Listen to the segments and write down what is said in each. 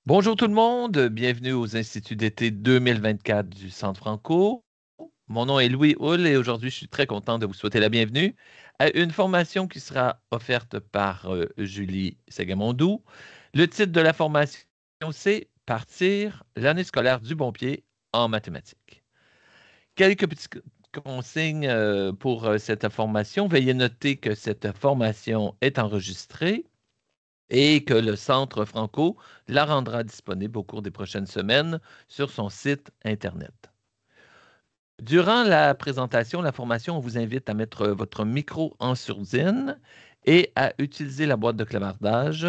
Bonjour tout le monde, bienvenue aux Instituts d'été 2024 du Centre Franco. Mon nom est Louis Hull et aujourd'hui, je suis très content de vous souhaiter la bienvenue à une formation qui sera offerte par Julie Segamondou. Le titre de la formation, c'est Partir l'année scolaire du bon pied en mathématiques. Quelques petites consignes pour cette formation. Veuillez noter que cette formation est enregistrée et que le Centre Franco la rendra disponible au cours des prochaines semaines sur son site Internet. Durant la présentation, la formation, on vous invite à mettre votre micro en sourdine et à utiliser la boîte de clavardage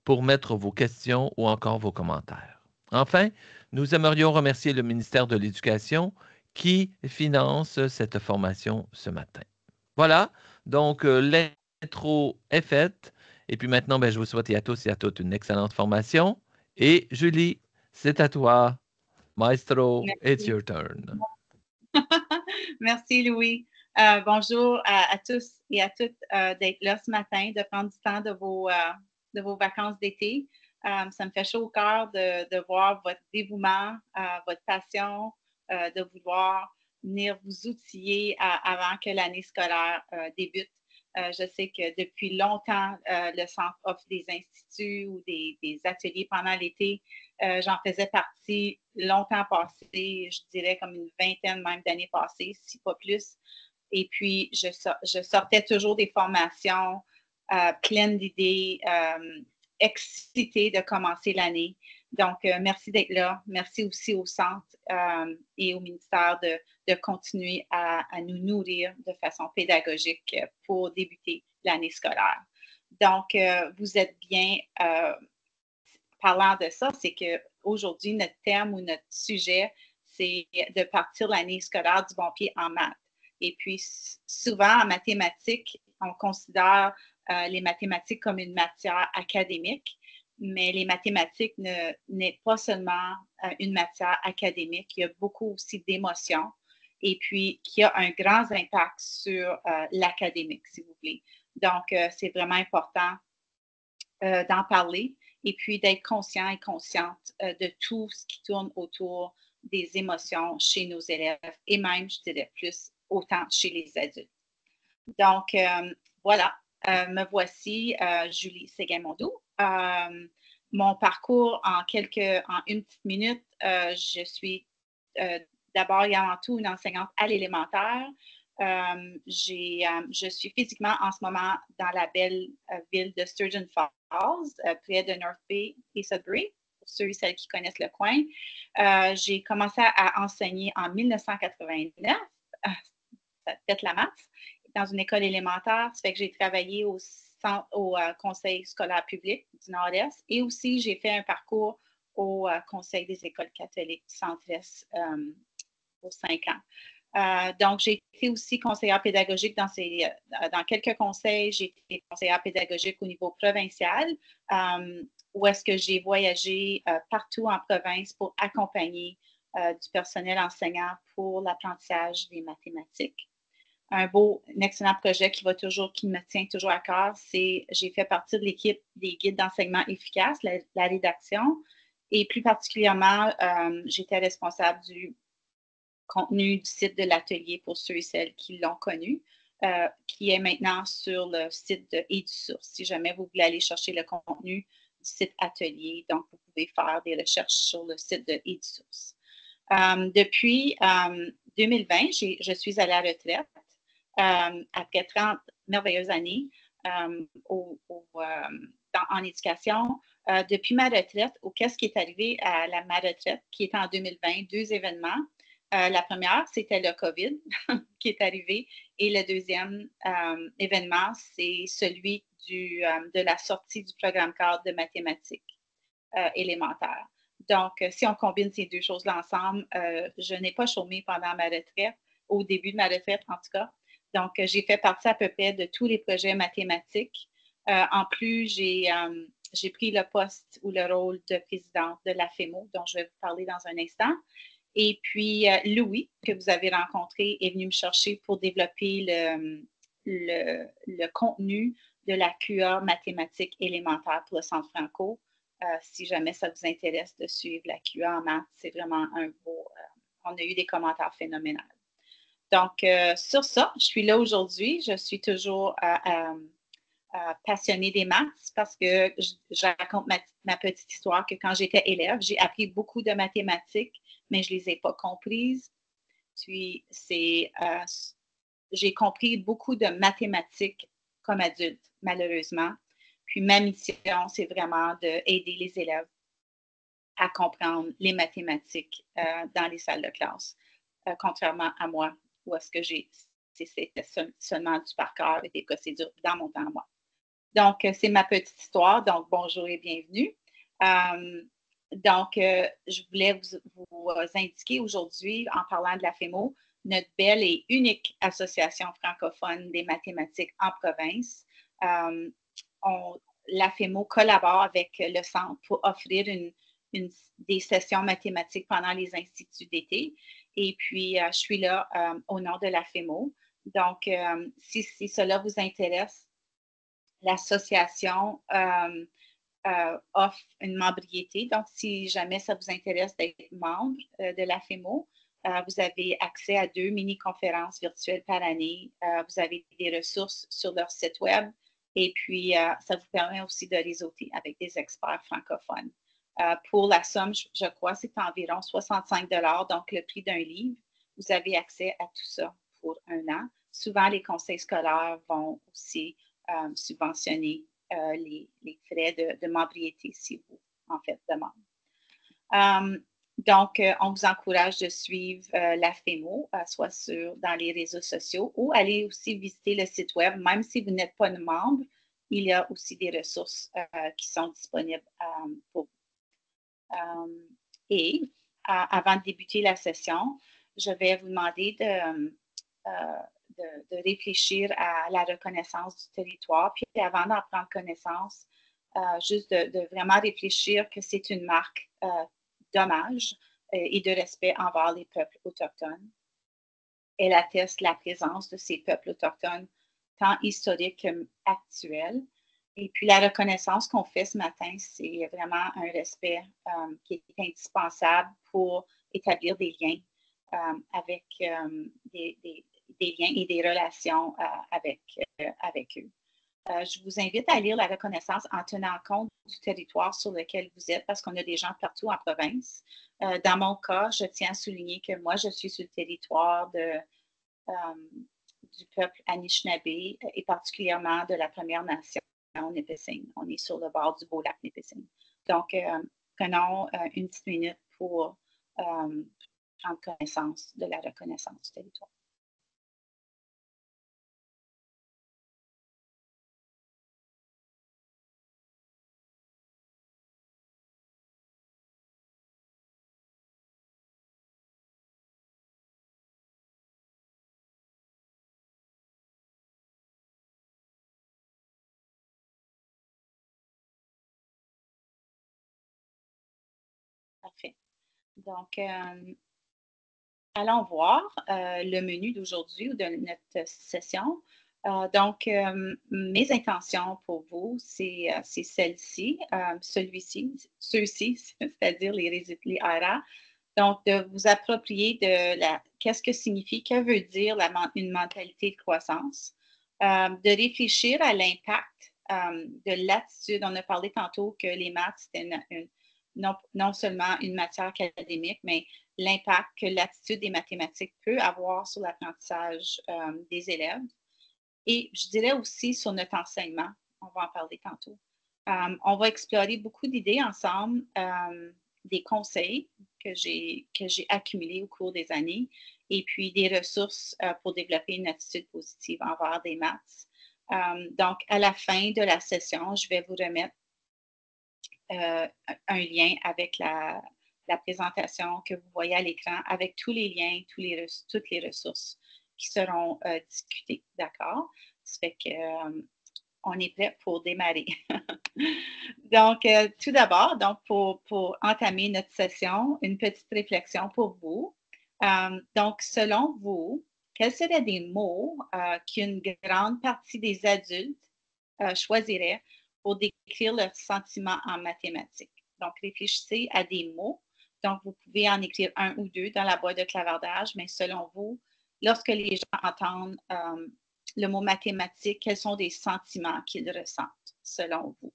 pour mettre vos questions ou encore vos commentaires. Enfin, nous aimerions remercier le ministère de l'Éducation qui finance cette formation ce matin. Voilà, donc l'intro est faite. Et puis maintenant, je vous souhaite à tous et à toutes une excellente formation. Et Julie, c'est à toi. Maestro, it's Merci. your turn. Merci, Louis. Bonjour à tous et à toutes d'être là ce matin, de prendre du temps de vos vacances d'été. Ça me fait chaud au cœur de voir votre dévouement, votre passion, de vouloir venir vous outiller avant que l'année scolaire débute. Je sais que depuis longtemps, le Centre offre des instituts ou des ateliers pendant l'été. J'en faisais partie longtemps passé, je dirais comme une vingtaine même d'années passées, si pas plus. Et puis, je sortais toujours des formations pleines d'idées, excitée de commencer l'année. Donc, merci d'être là. Merci aussi au Centre et au ministère de continuer à nous nourrir de façon pédagogique pour débuter l'année scolaire. Donc, vous êtes bien, parlant de ça, c'est qu'aujourd'hui, notre thème ou notre sujet, c'est de partir l'année scolaire du bon pied en maths. Et puis, souvent, en mathématiques, on considère les mathématiques comme une matière académique, mais les mathématiques n'est pas seulement une matière académique, il y a beaucoup aussi d'émotions et puis qui a un grand impact sur l'académique, si vous voulez. Donc, c'est vraiment important d'en parler et puis d'être conscient et consciente de tout ce qui tourne autour des émotions chez nos élèves et même, je dirais plus, autant chez les adultes. Donc, voilà, me voici, Julie Segamondou. Mon parcours en une petite minute, je suis d'abord et avant tout une enseignante à l'élémentaire. Je suis physiquement en ce moment dans la belle ville de Sturgeon Falls, près de North Bay et Sudbury, pour ceux et celles qui connaissent le coin. J'ai commencé à enseigner en 1989, ça fait la maths, dans une école élémentaire. Ça fait que j'ai travaillé au Conseil scolaire public du Nord-Est et aussi j'ai fait un parcours au Conseil des écoles catholiques du Centre-Est pour 5 ans. Donc, j'ai été aussi conseillère pédagogique dans quelques conseils. J'ai été conseillère pédagogique au niveau provincial, où est-ce que j'ai voyagé partout en province pour accompagner du personnel enseignant pour l'apprentissage des mathématiques. Un excellent projet qui me tient toujours à cœur, c'est j'ai fait partie de l'équipe des guides d'enseignement efficace, la rédaction, et plus particulièrement, j'étais responsable du contenu du site de l'atelier pour ceux et celles qui l'ont connu, qui est maintenant sur le site de EduSource. Si jamais vous voulez aller chercher le contenu du site atelier, donc vous pouvez faire des recherches sur le site de EduSource. Depuis 2020, je suis à la retraite après 30 merveilleuses années en éducation. Depuis ma retraite, qu'est-ce qui est arrivé à ma retraite, qui est en 2020, 2 événements. La première, c'était le COVID qui est arrivé. Et le deuxième événement, c'est celui de la sortie du programme cadre de mathématiques élémentaires. Donc, si on combine ces deux choses-là ensemble, je n'ai pas chômé pendant ma retraite, au début de ma retraite en tout cas. Donc, j'ai fait partie à peu près de tous les projets mathématiques. En plus, j'ai pris le poste ou le rôle de présidente de la FEMO, dont je vais vous parler dans un instant. Et puis, Louis, que vous avez rencontré, est venu me chercher pour développer le contenu de la QA mathématiques élémentaires pour le Centre Franco. si jamais ça vous intéresse de suivre la QA en maths, c'est vraiment un beau... on a eu des commentaires phénoménaux. Donc, sur ça, je suis là aujourd'hui. Je suis toujours passionnée des maths parce que je raconte ma petite histoire que quand j'étais élève, j'ai appris beaucoup de mathématiques, mais je ne les ai pas comprises. Puis, j'ai compris beaucoup de mathématiques comme adulte, malheureusement. Puis, ma mission, c'est vraiment d'aider les élèves à comprendre les mathématiques dans les salles de classe, contrairement à moi, où est-ce que c'était seulement du par cœur et des procédures dans mon temps à moi. Donc, c'est ma petite histoire. Donc, bonjour et bienvenue. Je voulais vous indiquer aujourd'hui, en parlant de la FEMO, notre belle et unique association francophone des mathématiques en province. La FEMO collabore avec le Centre pour offrir des sessions mathématiques pendant les instituts d'été. Et puis, je suis là au nom de la FEMO. Donc, si cela vous intéresse, l'association offre une membriété. Donc, si jamais ça vous intéresse d'être membre de la FEMO, vous avez accès à 2 mini-conférences virtuelles par année. Vous avez des ressources sur leur site web et puis ça vous permet aussi de réseauter avec des experts francophones. Pour la somme, je crois, c'est environ 65 $, donc le prix d'un livre. Vous avez accès à tout ça pour 1 an. Souvent, les conseils scolaires vont aussi subventionner les frais de membriété si vous en faites demande. Donc, on vous encourage de suivre la FEMO, soit dans les réseaux sociaux ou aller aussi visiter le site web. Même si vous n'êtes pas membre, il y a aussi des ressources qui sont disponibles pour vous. Et avant de débuter la session, je vais vous demander de réfléchir à la reconnaissance du territoire. Puis avant d'en prendre connaissance, juste de vraiment réfléchir que c'est une marque d'hommage et de respect envers les peuples autochtones. Elle atteste la présence de ces peuples autochtones, tant historiques qu'actuels. Et puis la reconnaissance qu'on fait ce matin, c'est vraiment un respect qui est indispensable pour établir des liens avec des liens et des relations avec eux. Je vous invite à lire la reconnaissance en tenant compte du territoire sur lequel vous êtes parce qu'on a des gens partout en province. Dans mon cas, je tiens à souligner que moi, je suis sur le territoire du peuple Anishinaabe et particulièrement de la Première Nation Nipissing. On est sur le bord du beau lac Nipissing. Donc, prenons une petite minute pour prendre connaissance de la reconnaissance du territoire. Parfait. Donc, allons voir le menu d'aujourd'hui ou de notre session. Donc, mes intentions pour vous, c'est celle-ci, ceux-ci, c'est-à-dire les ARA. Donc, de vous approprier qu'est-ce que signifie, que veut dire une mentalité de croissance, de réfléchir à l'impact de l'attitude. On a parlé tantôt que les maths, c'était non seulement une matière académique, mais l'impact que l'attitude des mathématiques peut avoir sur l'apprentissage des élèves. Et je dirais aussi sur notre enseignement, on va en parler tantôt. On va explorer beaucoup d'idées ensemble, des conseils que j'ai accumulés au cours des années et puis des ressources pour développer une attitude positive envers des maths. Donc, à la fin de la session, je vais vous remettre un lien avec la présentation que vous voyez à l'écran avec tous les liens, toutes les ressources qui seront discutées. D'accord? Ça fait qu'on est prêt pour démarrer. Donc, tout d'abord, pour entamer notre session, une petite réflexion pour vous. Donc, selon vous, quels seraient des mots qu'une grande partie des adultes choisiraient pour décrire le sentiment en mathématiques. Donc, réfléchissez à des mots. Donc, vous pouvez en écrire un ou deux dans la boîte de clavardage, mais selon vous, lorsque les gens entendent le mot mathématique, quels sont les sentiments qu'ils ressentent, selon vous?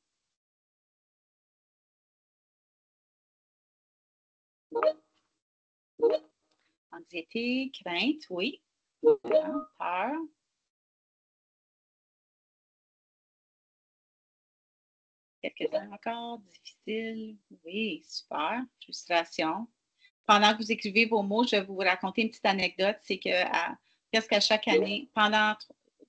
Anxiété, crainte, oui. Peur. Quelques-uns encore, difficile, oui, super. Frustration. Pendant que vous écrivez vos mots, je vais vous raconter une petite anecdote. C'est que presque à chaque année, pendant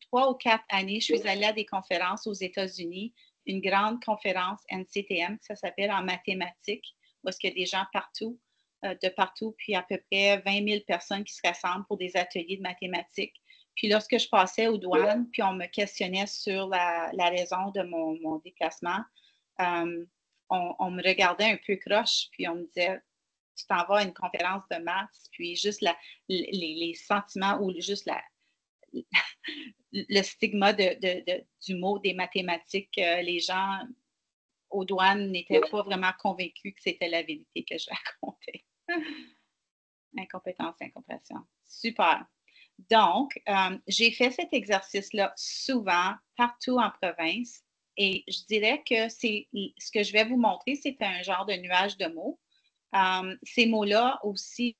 3 ou 4 années, je suis allée à des conférences aux États-Unis, une grande conférence NCTM, ça s'appelle en mathématiques, où est-ce qu'il y a des gens partout, de partout, puis à peu près 20 000 personnes qui se rassemblent pour des ateliers de mathématiques. Puis lorsque je passais aux douanes, puis on me questionnait sur la raison de mon déplacement, on me regardait un peu croche, puis on me disait, tu t'en vas à une conférence de maths, puis juste les sentiments ou juste le stigma du mot des mathématiques, les gens aux douanes n'étaient pas vraiment convaincus que c'était la vérité que je racontais. Incompétence, incompréhension. Super. Donc, j'ai fait cet exercice-là souvent, partout en province, et je dirais que ce que je vais vous montrer, c'est un genre de nuage de mots. Ces mots-là aussi,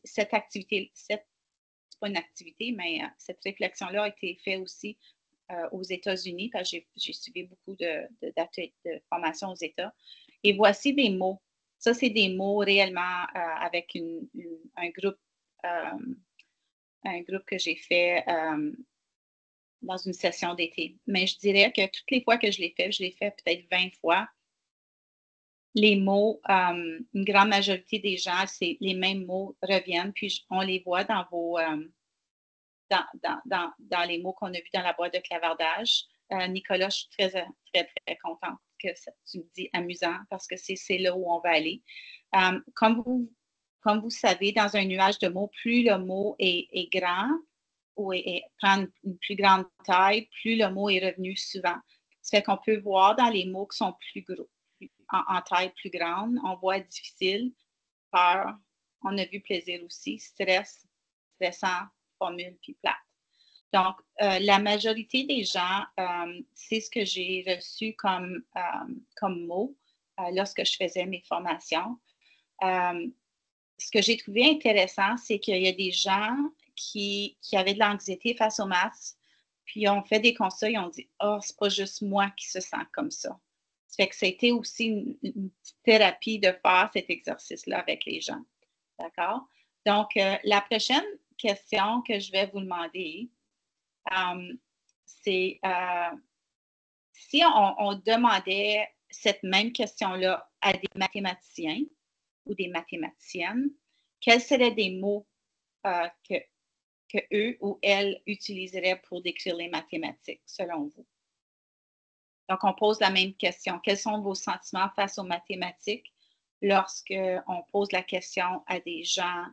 cette activité, c'est pas une activité, mais cette réflexion-là a été faite aussi aux États-Unis, parce que j'ai suivi beaucoup de formations aux États. Et voici des mots. Ça, c'est des mots réellement avec un groupe que j'ai fait dans une session d'été. Mais je dirais que toutes les fois que je l'ai fait peut-être 20 fois. Les mots, une grande majorité des gens, les mêmes mots reviennent, puis on les voit dans dans les mots qu'on a vus dans la boîte de clavardage. Nicolas, je suis très, très, très contente que tu me dis amusant parce que c'est là où on va aller. Comme vous savez, dans un nuage de mots, plus le mot est grand ou prend une plus grande taille, plus le mot est revenu souvent. Ça fait qu'on peut voir dans les mots qui sont plus gros, en taille plus grande, on voit difficile, peur, on a vu plaisir aussi, stress, stressant, formule, puis plate. Donc, la majorité des gens, c'est ce que j'ai reçu comme mot lorsque je faisais mes formations. Ce que j'ai trouvé intéressant, c'est qu'il y a des gens qui avaient de l'anxiété face aux maths, puis ont fait des constats, ils ont dit « Ah, c'est pas juste moi qui se sent comme ça ». Ça fait que c'était aussi une petite thérapie de faire cet exercice-là avec les gens. D'accord? Donc, la prochaine question que je vais vous demander, c'est si on demandait cette même question-là à des mathématiciens ou des mathématiciennes, quels seraient des mots que eux ou elles utiliseraient pour décrire les mathématiques, selon vous? Donc, on pose la même question. Quels sont vos sentiments face aux mathématiques lorsqu'on pose la question à des gens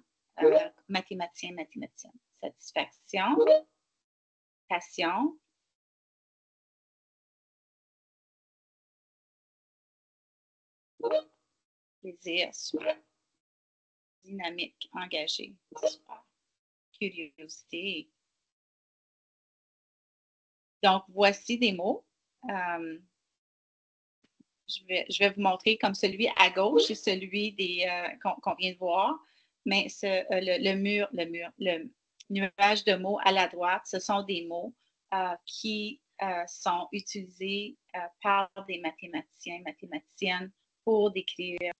mathématiciens, mathématiciennes? Satisfaction, passion, plaisir, super. Dynamique, engagé, super. Curiosité. Donc, voici des mots. Je vais vous montrer comme celui à gauche et celui qu'on vient de voir. Mais le nuage de mots à la droite, ce sont des mots qui sont utilisés par des mathématiciens, mathématiciennes pour décrire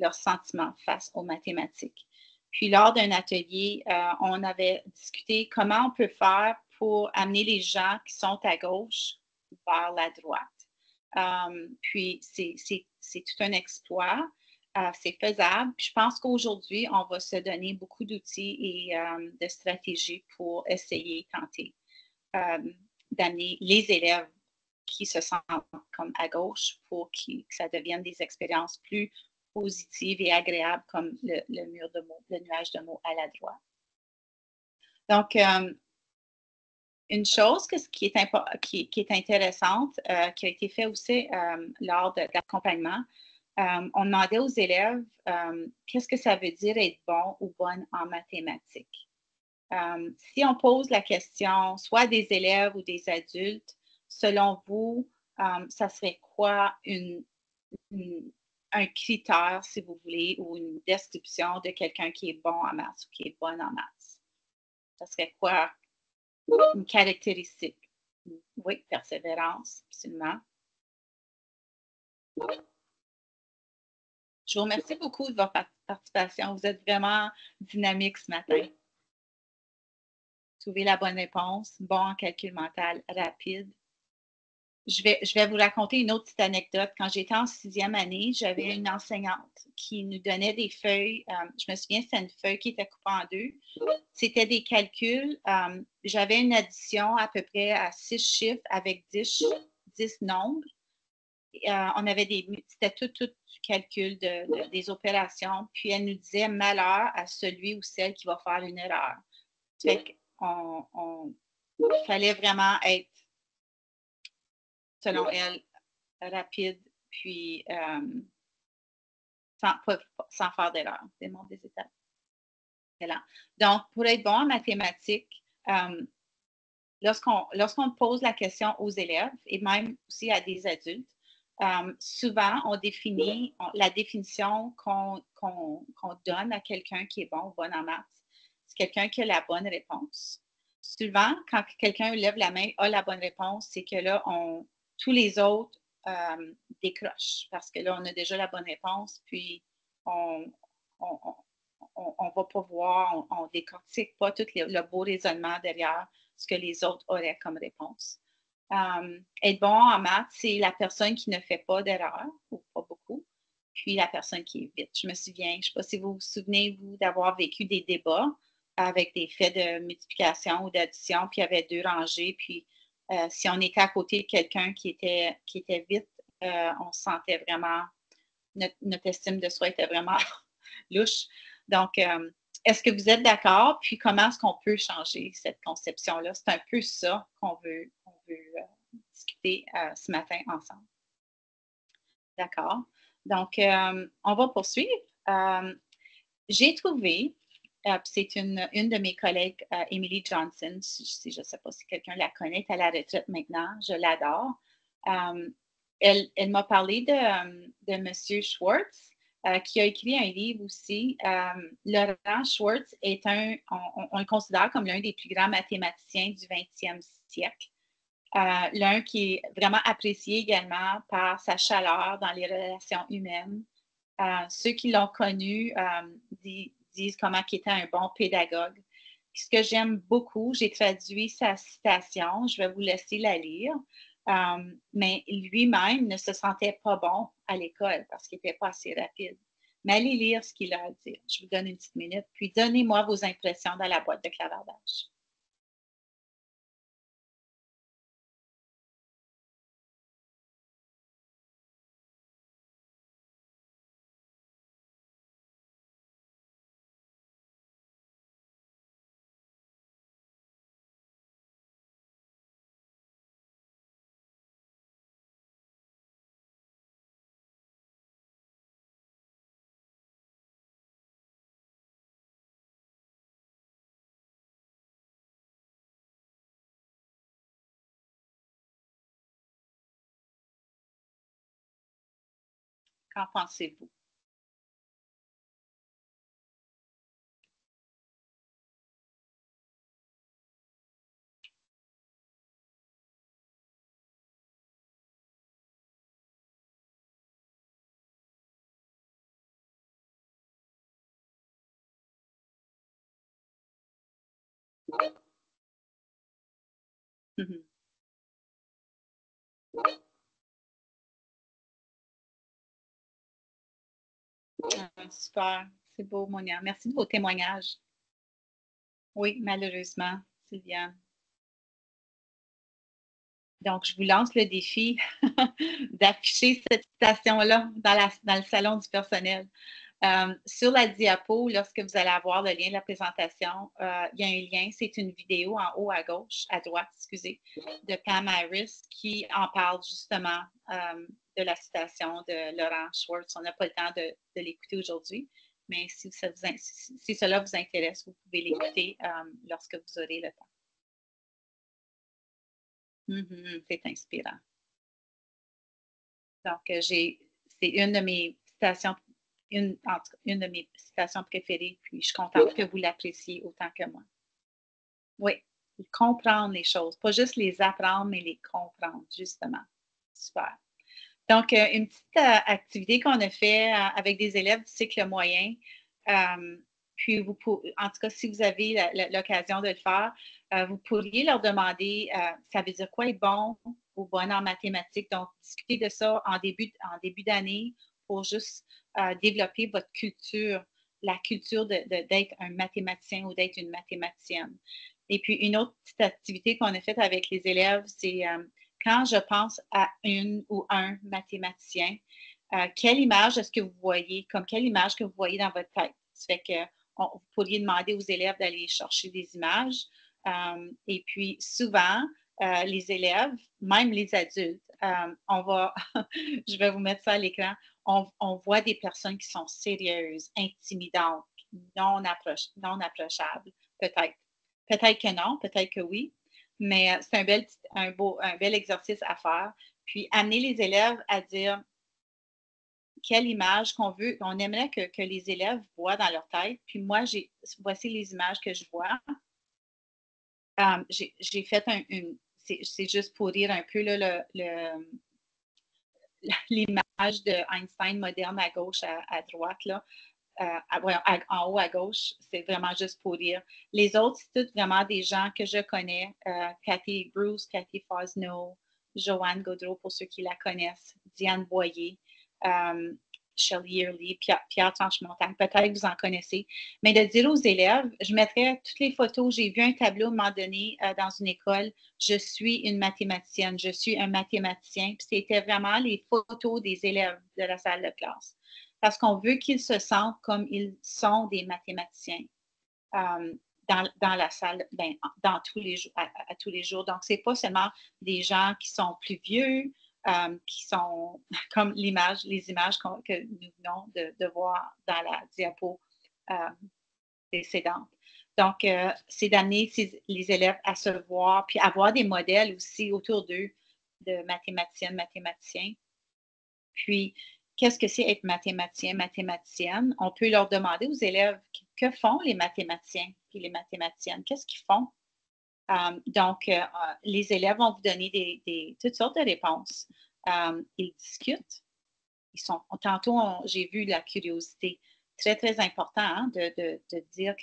leurs sentiments face aux mathématiques. Puis, lors d'un atelier, on avait discuté comment on peut faire pour amener les gens qui sont à gauche vers la droite. Puis, c'est tout un exploit. C'est faisable. Puis, je pense qu'aujourd'hui, on va se donner beaucoup d'outils et de stratégies pour essayer, tenter d'amener les élèves qui se sentent comme à gauche pour que ça devienne des expériences plus positives et agréables comme le mur de mots, le nuage de mots à la droite. Donc, Une chose qui est intéressante, qui a été fait aussi lors de l'accompagnement, on demandait aux élèves qu'est-ce que ça veut dire être bon ou bonne en mathématiques. Si on pose la question soit à des élèves ou des adultes, selon vous, ça serait quoi un critère, si vous voulez, ou une description de quelqu'un qui est bon en maths ou qui est bonne en maths? Ça serait quoi une caractéristique? Oui, persévérance, absolument. Je vous remercie beaucoup de votre participation. Vous êtes vraiment dynamique ce matin. Trouvez la bonne réponse, bon en calcul mental, rapide. Je vais vous raconter une autre petite anecdote. Quand j'étais en 6e année, j'avais une enseignante qui nous donnait des feuilles. Je me souviens, c'était une feuille qui était coupée en deux. C'était des calculs. J'avais une addition à peu près à 6 chiffres avec 10 nombres. On avait c'était tout calcul des opérations. Puis elle nous disait malheur à celui ou celle qui va faire une erreur. Fait qu'on fallait vraiment être, selon elle, rapide, puis sans faire d'erreur. Démontre des étapes. Excellent. Donc, pour être bon en mathématiques, lorsqu'on pose la question aux élèves et même aussi à des adultes, souvent, on définit la définition qu'on donne à quelqu'un qui est bon ou bonne en maths. C'est quelqu'un qui a la bonne réponse. Souvent, quand quelqu'un lève la main, a la bonne réponse, c'est que là, tous les autres décrochent parce que là, on a déjà la bonne réponse, puis on ne va pas voir, on ne décortique pas tout le beau raisonnement derrière ce que les autres auraient comme réponse. Être bon en maths, c'est la personne qui ne fait pas d'erreur, ou pas beaucoup, puis la personne qui est vite. Je me souviens, je ne sais pas si vous vous souvenez, vous, d'avoir vécu des débats avec des faits de multiplication ou d'addition, puis il y avait 2 rangées, puis si on était à côté de quelqu'un qui était vite, on se sentait vraiment, notre estime de soi était vraiment louche. Donc, est-ce que vous êtes d'accord? Puis comment est-ce qu'on peut changer cette conception-là? C'est un peu ça qu'on veut discuter ce matin ensemble. D'accord. Donc, on va poursuivre. J'ai trouvé, c'est une de mes collègues, Emily Johnson, je ne sais pas si quelqu'un la connaît, elle est à la retraite maintenant, je l'adore. Elle m'a parlé de M. Schwartz, qui a écrit un livre aussi. Laurent Schwartz on le considère comme l'un des plus grands mathématiciens du 20e siècle. L'un qui est vraiment apprécié également par sa chaleur dans les relations humaines. Ceux qui l'ont connu disent comment il était un bon pédagogue. Ce que j'aime beaucoup, j'ai traduit sa citation, je vais vous laisser la lire. Mais lui-même ne se sentait pas bon à l'école parce qu'il n'était pas assez rapide. Mais allez lire ce qu'il a à dire. Je vous donne une petite minute, puis donnez-moi vos impressions dans la boîte de clavardage. Qu'en pensez-vous? Super, c'est beau, Monia. Merci de vos témoignages. Oui, malheureusement, Sylviane. Donc, je vous lance le défi d'afficher cette citation-là dans le salon du personnel. Sur la diapo, lorsque vous allez avoir le lien de la présentation, il y a un lien, c'est une vidéo en haut à gauche, à droite, excusez, de Pam Harris qui en parle justement de la citation de Laurent Schwartz. On n'a pas le temps de l'écouter aujourd'hui, mais si cela vous intéresse, vous pouvez l'écouter lorsque vous aurez le temps. C'est inspirant. Donc, c'est une de mes citations, en tout cas, une de mes citations préférées, puis je suis contente que vous l'appréciez autant que moi. Oui, comprendre les choses, pas juste les apprendre, mais les comprendre, justement. Super. Donc, une petite activité qu'on a fait avec des élèves du cycle moyen, puis en tout cas, si vous avez l'occasion de le faire, vous pourriez leur demander, ça veut dire quoi être bon ou bonne en mathématiques. Donc, discuter de ça en début d'année pour juste développer votre culture, la culture d'être un mathématicien ou d'être une mathématicienne. Et puis, une autre petite activité qu'on a faite avec les élèves, c'est quand je pense à une ou un mathématicien, quelle image est-ce que vous voyez, comme quelle image que vous voyez dans votre tête? Ça fait que vous pourriez demander aux élèves d'aller chercher des images. Et puis, souvent, les élèves, même les adultes, je vais vous mettre ça à l'écran, on voit des personnes qui sont sérieuses, intimidantes, non approchables, peut-être. Peut-être que non, peut-être que oui, mais c'est un bel exercice à faire. Puis, amener les élèves à dire quelle image qu'on aimerait que les élèves voient dans leur tête. Puis moi, voici les images que je vois. J'ai fait c'est juste pour dire un peu l'image de Einstein moderne à gauche, à droite, là. En haut à gauche, c'est vraiment juste pour dire. Les autres, c'est tous vraiment des gens que je connais. Cathy Bruce, Cathy Fosno, Joanne Gaudreau, pour ceux qui la connaissent, Diane Boyer, Shelley Early, Pierre Tranche-Montagne. Peut-être que vous en connaissez. Mais de dire aux élèves, je mettrais toutes les photos. J'ai vu un tableau à un moment donné dans une école. Je suis une mathématicienne, je suis un mathématicien. Puis c'était vraiment les photos des élèves de la salle de classe. Parce qu'on veut qu'ils se sentent comme ils sont des mathématiciens dans la salle, dans tous les jours, à tous les jours. Donc, ce n'est pas seulement des gens qui sont plus vieux, qui sont comme les images que nous venons de voir dans la diapo précédente. Donc, c'est d'amener les élèves à se voir, puis avoir des modèles aussi autour d'eux de mathématiciennes, mathématiciens. Puis, qu'est-ce que c'est être mathématicien, mathématicienne? On peut leur demander aux élèves que font les mathématiciens et les mathématiciennes? Qu'est-ce qu'ils font? Donc, les élèves vont vous donner toutes sortes de réponses. Ils discutent. Tantôt, j'ai vu la curiosité. Très, très important de dire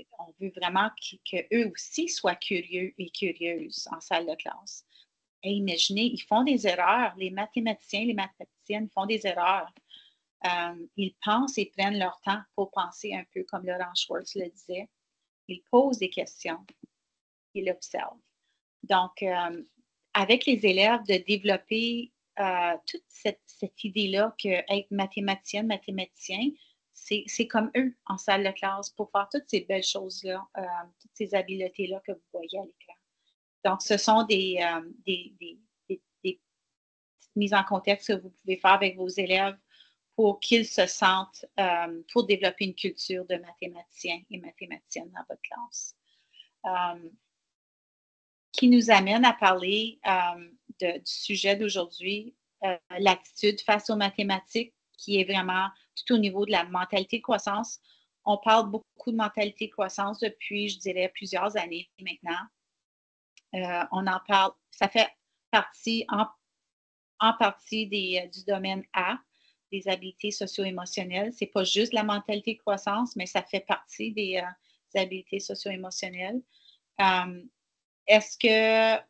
qu'on veut vraiment qu'eux aussi soient curieux et curieuses en salle de classe. Et imaginez, ils font des erreurs. Les mathématiciens, les mathématiciennes font des erreurs. Ils pensent et prennent leur temps pour penser un peu comme Laurent Schwartz le disait. Ils posent des questions. Ils observent. Donc, avec les élèves, de développer toute cette idée-là qu'être mathématicienne, mathématicien, c'est comme eux en salle de classe pour faire toutes ces belles choses-là, toutes ces habiletés-là que vous voyez à l'écran. Donc, ce sont des petites mises en contexte que vous pouvez faire avec vos élèves pour qu'ils se sentent, pour développer une culture de mathématiciens et mathématiciennes dans votre classe. Qui nous amène à parler du sujet d'aujourd'hui, l'attitude face aux mathématiques, qui est vraiment tout au niveau de la mentalité de croissance. On parle beaucoup de mentalité de croissance depuis, je dirais, plusieurs années maintenant. On en parle, ça fait partie en partie du domaine A, des habiletés socio-émotionnelles. Ce n'est pas juste la mentalité de croissance, mais ça fait partie des habiletés socio-émotionnelles. Est-ce que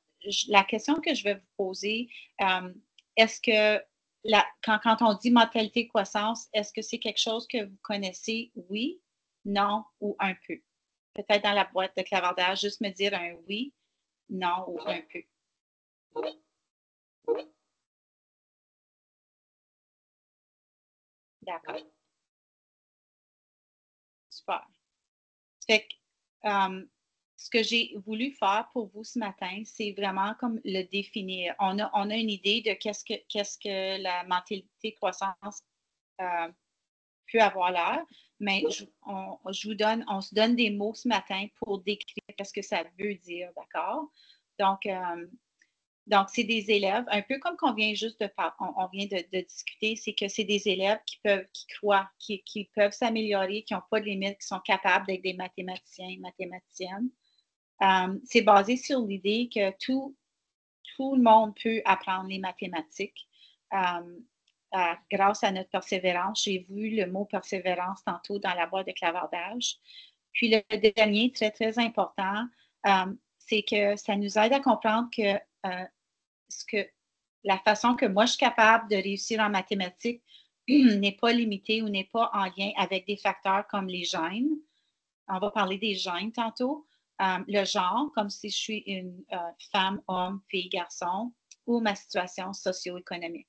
la question que je vais vous poser, est-ce que quand on dit mentalité de croissance, est-ce que c'est quelque chose que vous connaissez? Oui, non ou un peu? Peut-être dans la boîte de clavardage, juste me dire un oui, non ou un peu. D'accord. Super. Fait que, ce que j'ai voulu faire pour vous ce matin, c'est vraiment comme le définir. On a une idée de qu'est-ce que la mentalité croissance peut avoir l'air, mais on se donne des mots ce matin pour décrire ce que ça veut dire, d'accord? Donc, c'est des élèves, un peu comme qu'on vient juste on vient de discuter, c'est que c'est des élèves qui croient, qui peuvent s'améliorer, qui n'ont pas de limites, qui sont capables d'être des mathématiciens et mathématiciennes. C'est basé sur l'idée que tout le monde peut apprendre les mathématiques. Grâce à notre persévérance, j'ai vu le mot persévérance tantôt dans la boîte de clavardage. Puis le dernier, très, très important, c'est que ça nous aide à comprendre que la façon que moi je suis capable de réussir en mathématiques n'est pas limitée ou n'est pas en lien avec des facteurs comme les gènes. On va parler des gènes tantôt. Le genre, comme si je suis une femme, homme, fille, garçon, ou ma situation socio-économique.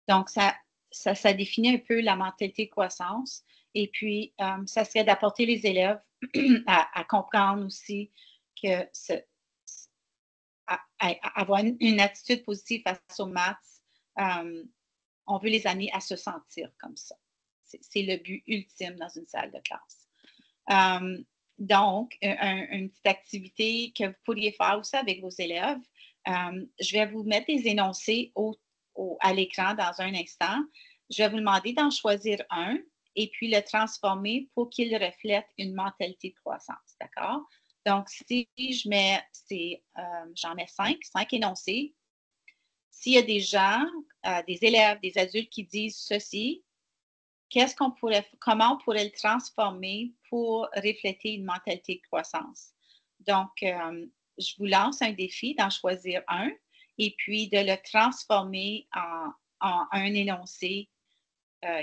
Donc, ça définit un peu la mentalité de croissance. Et puis, ça serait d'apporter les élèves à comprendre aussi que avoir une attitude positive face aux maths, on veut les amener à se sentir comme ça. C'est le but ultime dans une salle de classe. Donc, une petite activité que vous pourriez faire aussi avec vos élèves. Je vais vous mettre des énoncés à l'écran dans un instant. Je vais vous demander d'en choisir un et puis le transformer pour qu'il reflète une mentalité de croissance. D'accord? Donc, si j'en mets cinq énoncés. S'il y a des gens, des élèves, des adultes qui disent ceci, comment on pourrait le transformer pour refléter une mentalité de croissance? Donc, je vous lance un défi d'en choisir un et puis de le transformer en un énoncé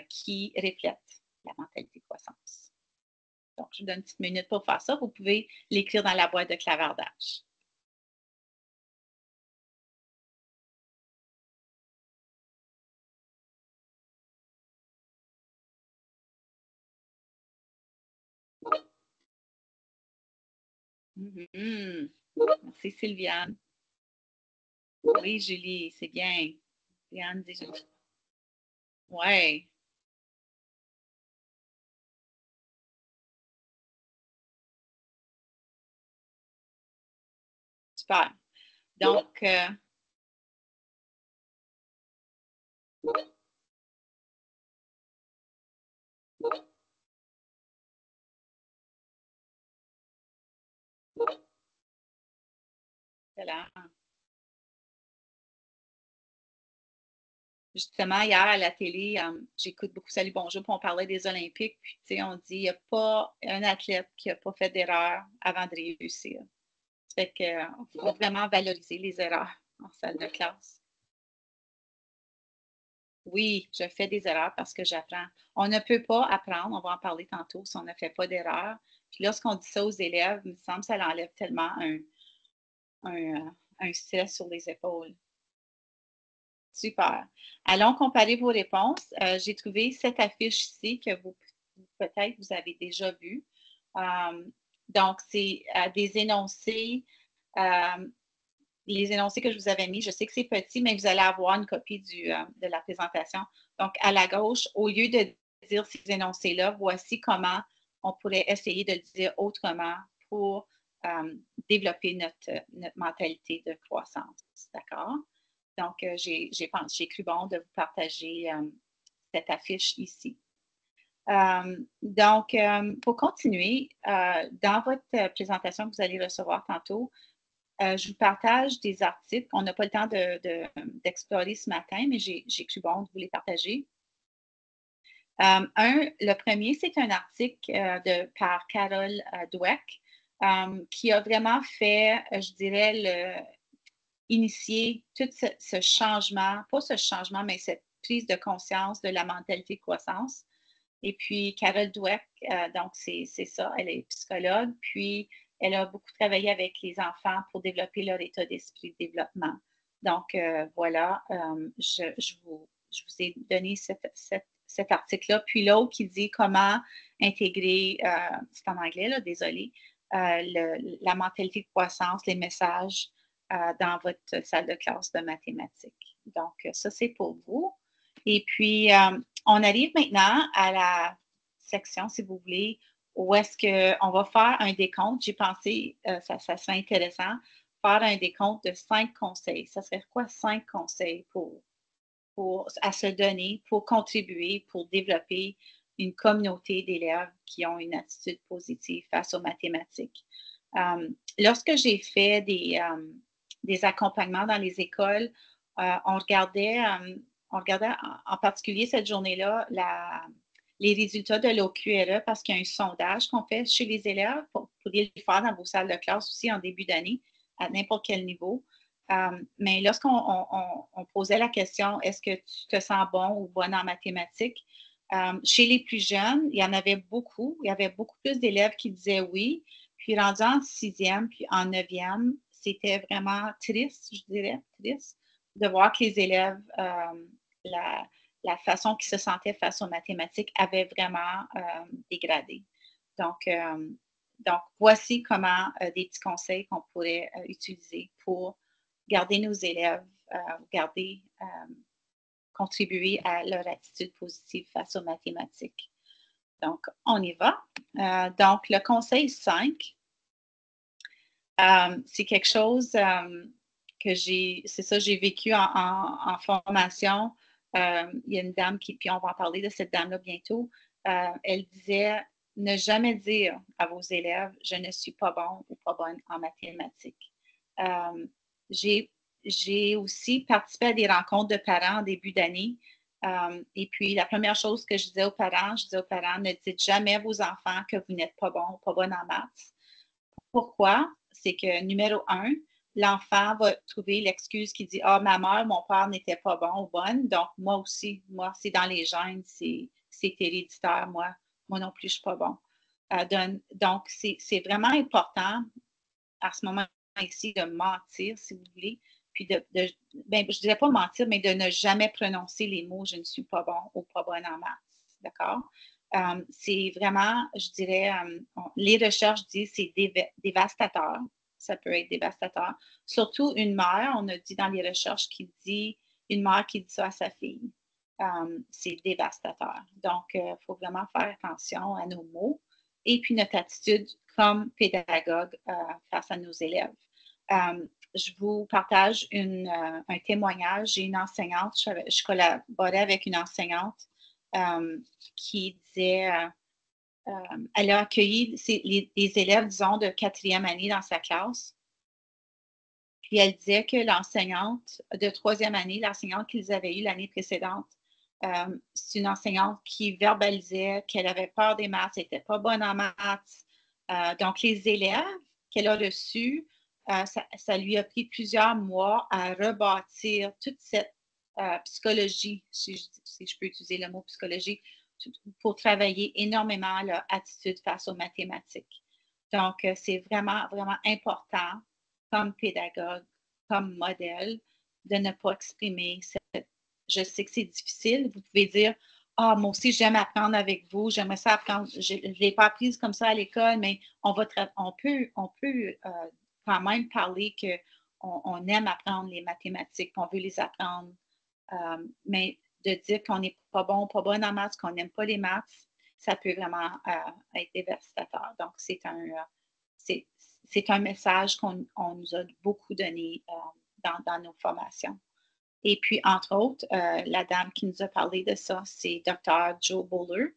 qui reflète la mentalité de croissance. Donc, je vous donne une petite minute pour faire ça. Vous pouvez l'écrire dans la boîte de clavardage. Merci, Sylviane. Oui, Julie, c'est bien. Sylviane dit Julie. Ouais. Super. Donc, excellent. Justement, hier à la télé, j'écoute beaucoup Salut Bonjour, puis on parlait des Olympiques, puis tu sais, on dit il n'y a pas un athlète qui n'a pas fait d'erreur avant de réussir. Ça fait qu'il faut vraiment valoriser les erreurs en salle de classe. Oui, je fais des erreurs parce que j'apprends. On ne peut pas apprendre, on va en parler tantôt, si on ne fait pas d'erreurs. Puis lorsqu'on dit ça aux élèves, il me semble que ça enlève tellement un stress sur les épaules. Super. Allons comparer vos réponses. J'ai trouvé cette affiche ici que peut-être vous avez déjà vue. Donc, c'est des énoncés. Les énoncés que je vous avais mis, je sais que c'est petit, mais vous allez avoir une copie de la présentation. Donc, à la gauche, au lieu de dire ces énoncés-là, voici comment on pourrait essayer de le dire autrement pour développer notre mentalité de croissance. D'accord? Donc, j'ai cru bon de vous partager cette affiche ici. Donc, pour continuer, dans votre présentation que vous allez recevoir tantôt, je vous partage des articles. On n'a pas le temps d'explorer ce matin, mais j'ai cru bon de vous les partager. Le premier, c'est un article par Carol Dweck qui a vraiment fait, je dirais, initier tout ce changement, pas ce changement, mais cette prise de conscience de la mentalité de croissance. Et puis, Carol Dweck, donc c'est ça, elle est psychologue, puis elle a beaucoup travaillé avec les enfants pour développer leur état d'esprit de développement. Donc, voilà, je vous ai donné cet article-là. Puis l'autre qui dit comment intégrer, c'est en anglais, là, désolé, la mentalité de croissance, les messages dans votre salle de classe de mathématiques. Donc, ça, c'est pour vous. Et puis, on arrive maintenant à la section, si vous voulez, où est-ce qu'on va faire un décompte. J'ai pensé, ça serait intéressant, faire un décompte de 5 conseils. Ça serait quoi 5 conseils à se donner, pour contribuer, pour développer une communauté d'élèves qui ont une attitude positive face aux mathématiques. Lorsque j'ai fait des accompagnements dans les écoles, on regardait en particulier cette journée-là les résultats de l'OQRE parce qu'il y a un sondage qu'on fait chez les élèves. Vous pourriez le faire dans vos salles de classe aussi en début d'année, à n'importe quel niveau. Mais lorsqu'on posait la question, est-ce que tu te sens bon ou bonne en mathématiques? Chez les plus jeunes, il y en avait beaucoup. Il y avait beaucoup plus d'élèves qui disaient oui. Puis rendu en 6e, puis en 9e, c'était vraiment triste, je dirais, triste, de voir que les élèves, la façon qu'ils se sentaient face aux mathématiques avait vraiment dégradé. Donc, voici comment des petits conseils qu'on pourrait utiliser pour garder nos élèves, contribuer à leur attitude positive face aux mathématiques. Donc, on y va. Donc, le conseil 5, c'est quelque chose que j'ai vécu en formation. Il y a une dame puis on va en parler de cette dame-là bientôt, elle disait ne jamais dire à vos élèves je ne suis pas bon ou pas bonne en mathématiques. J'ai aussi participé à des rencontres de parents en début d'année. Et puis, la première chose que je disais aux parents, ne dites jamais à vos enfants que vous n'êtes pas bon ou pas bonne en maths. Pourquoi? C'est que, numéro 1, l'enfant va trouver l'excuse qui dit « Ah, ma mère, mon père n'était pas bon ou bonne, donc moi aussi, moi, c'est dans les gènes, c'est héréditaire, moi non plus, je ne suis pas bon. » Donc, c'est vraiment important à ce moment-ci de mentir, si vous voulez, puis je ne dirais pas mentir, mais de ne jamais prononcer les mots « je ne suis pas bon » ou « pas bonne en maths ». D'accord? C'est vraiment, je dirais, les recherches disent que c'est dévastateur. Ça peut être dévastateur. Surtout une mère, on a dit dans les recherches, une mère qui dit ça à sa fille. C'est dévastateur. Donc, il faut vraiment faire attention à nos mots et puis notre attitude comme pédagogue face à nos élèves. Je vous partage un témoignage. J'ai une enseignante, je collaborais avec une enseignante qui disait, elle a accueilli les élèves, disons, de 4e année dans sa classe. Puis elle disait que l'enseignante de 3e année, l'enseignante qu'ils avaient eue l'année précédente, c'est une enseignante qui verbalisait qu'elle avait peur des maths, elle n'était pas bonne en maths. Donc, les élèves qu'elle a reçus, ça lui a pris plusieurs mois à rebâtir toute cette psychologie, si je peux utiliser le mot psychologie, pour travailler énormément leur attitude face aux mathématiques. Donc, c'est vraiment, vraiment important comme pédagogue, comme modèle, de ne pas exprimer je sais que c'est difficile. Vous pouvez dire « Ah, moi aussi, j'aime apprendre avec vous. J'aimerais ça apprendre. Je ne l'ai pas apprise comme ça à l'école, mais on peut quand même parler qu'on aime apprendre les mathématiques, qu'on veut les apprendre. Mais de dire qu'on n'est pas bon, pas bonne en maths, qu'on n'aime pas les maths, ça peut vraiment être dévastateur. Donc, c'est un message qu'on nous a beaucoup donné dans nos formations. Et puis, entre autres, la dame qui nous a parlé de ça, c'est Dr. Joe Bowler.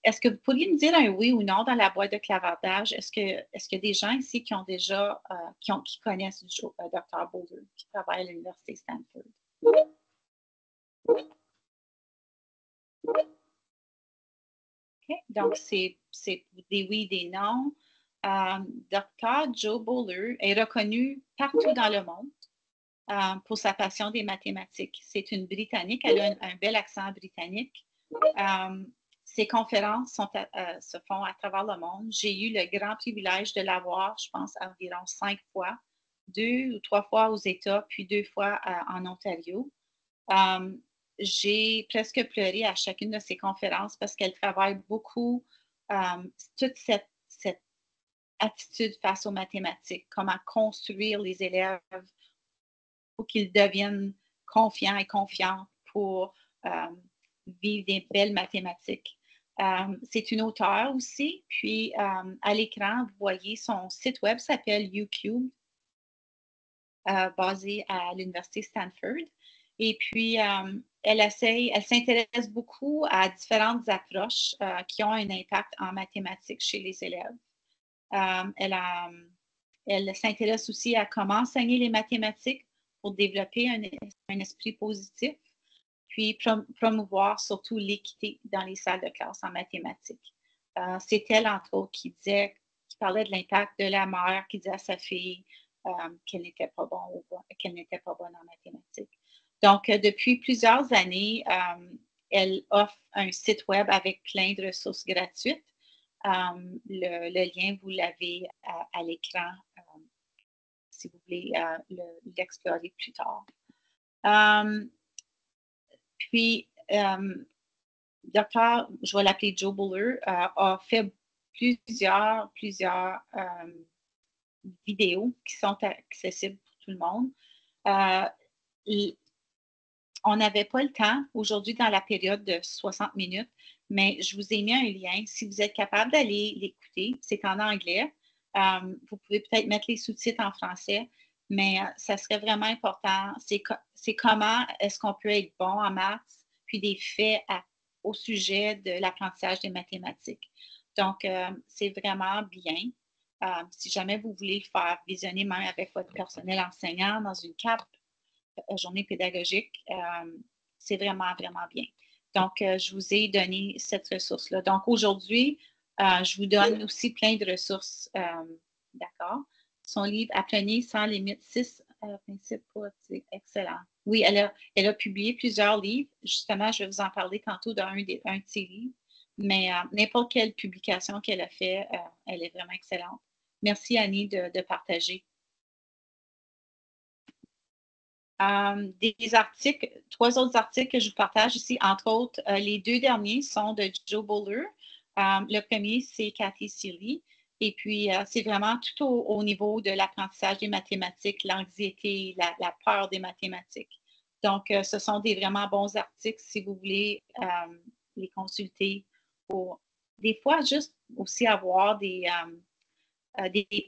Est-ce que vous pourriez me dire un oui ou non dans la boîte de clavardage? Est-ce qu'il y a des gens ici qui ont déjà, qui connaissent Dr. Bowler, qui travaille à l'Université Stanford? Okay. Donc, c'est des oui, des non. Dr. Joe Bowler est reconnu partout dans le monde pour sa passion des mathématiques. C'est une Britannique, elle a un bel accent britannique. Ses conférences se font à travers le monde. J'ai eu le grand privilège de la voir, je pense, environ 5 fois, 2 ou 3 fois aux États, puis 2 fois en Ontario. j'ai presque pleuré à chacune de ces conférences parce qu'elle travaille beaucoup toute cette attitude face aux mathématiques, comment construire les élèves pour qu'ils deviennent confiants et confiantes pour vivre des belles mathématiques. C'est une auteure aussi, puis à l'écran, vous voyez son site web s'appelle YouCube, basé à l'Université Stanford. Et puis, elle s'intéresse beaucoup à différentes approches qui ont un impact en mathématiques chez les élèves. Elle s'intéresse aussi à comment enseigner les mathématiques pour développer un esprit positif, puis promouvoir surtout l'équité dans les salles de classe en mathématiques. C'est elle, entre autres, qui parlait de l'impact de la mère qui disait à sa fille qu'elle n'était pas bonne en mathématiques. Donc, depuis plusieurs années, elle offre un site web avec plein de ressources gratuites. Le lien, vous l'avez à l'écran si vous voulez l'explorer plus tard. Puis, docteur, je vais l'appeler Joe Buller, a fait plusieurs vidéos qui sont accessibles pour tout le monde. On n'avait pas le temps aujourd'hui dans la période de 60 minutes, mais je vous ai mis un lien. Si vous êtes capable d'aller l'écouter, c'est en anglais. Vous pouvez peut-être mettre les sous-titres en français, mais ça serait vraiment important. C'est comment est-ce qu'on peut être bon en maths, puis des faits au sujet de l'apprentissage des mathématiques. Donc, c'est vraiment bien. Si jamais vous voulez le faire visionner même avec votre personnel enseignant dans une journée pédagogique, c'est vraiment, vraiment bien. Donc, je vous ai donné cette ressource-là. Donc, aujourd'hui, je vous donne aussi plein de ressources. D'accord? Son livre Apprenez sans limite 6 principes, c'est excellent. Oui, elle a publié plusieurs livres. Justement, je vais vous en parler tantôt d'un de ses livres. Mais n'importe quelle publication qu'elle a fait, elle est vraiment excellente. Merci, Annie, de partager. Des articles, 3 autres articles que je vous partage ici, entre autres, les 2 derniers sont de Joe Buller. Le premier, c'est Cathy Seeley. Et puis, c'est vraiment tout au niveau de l'apprentissage des mathématiques, l'anxiété, la peur des mathématiques. Donc, ce sont des vraiment bons articles si vous voulez les consulter pour des fois juste aussi avoir des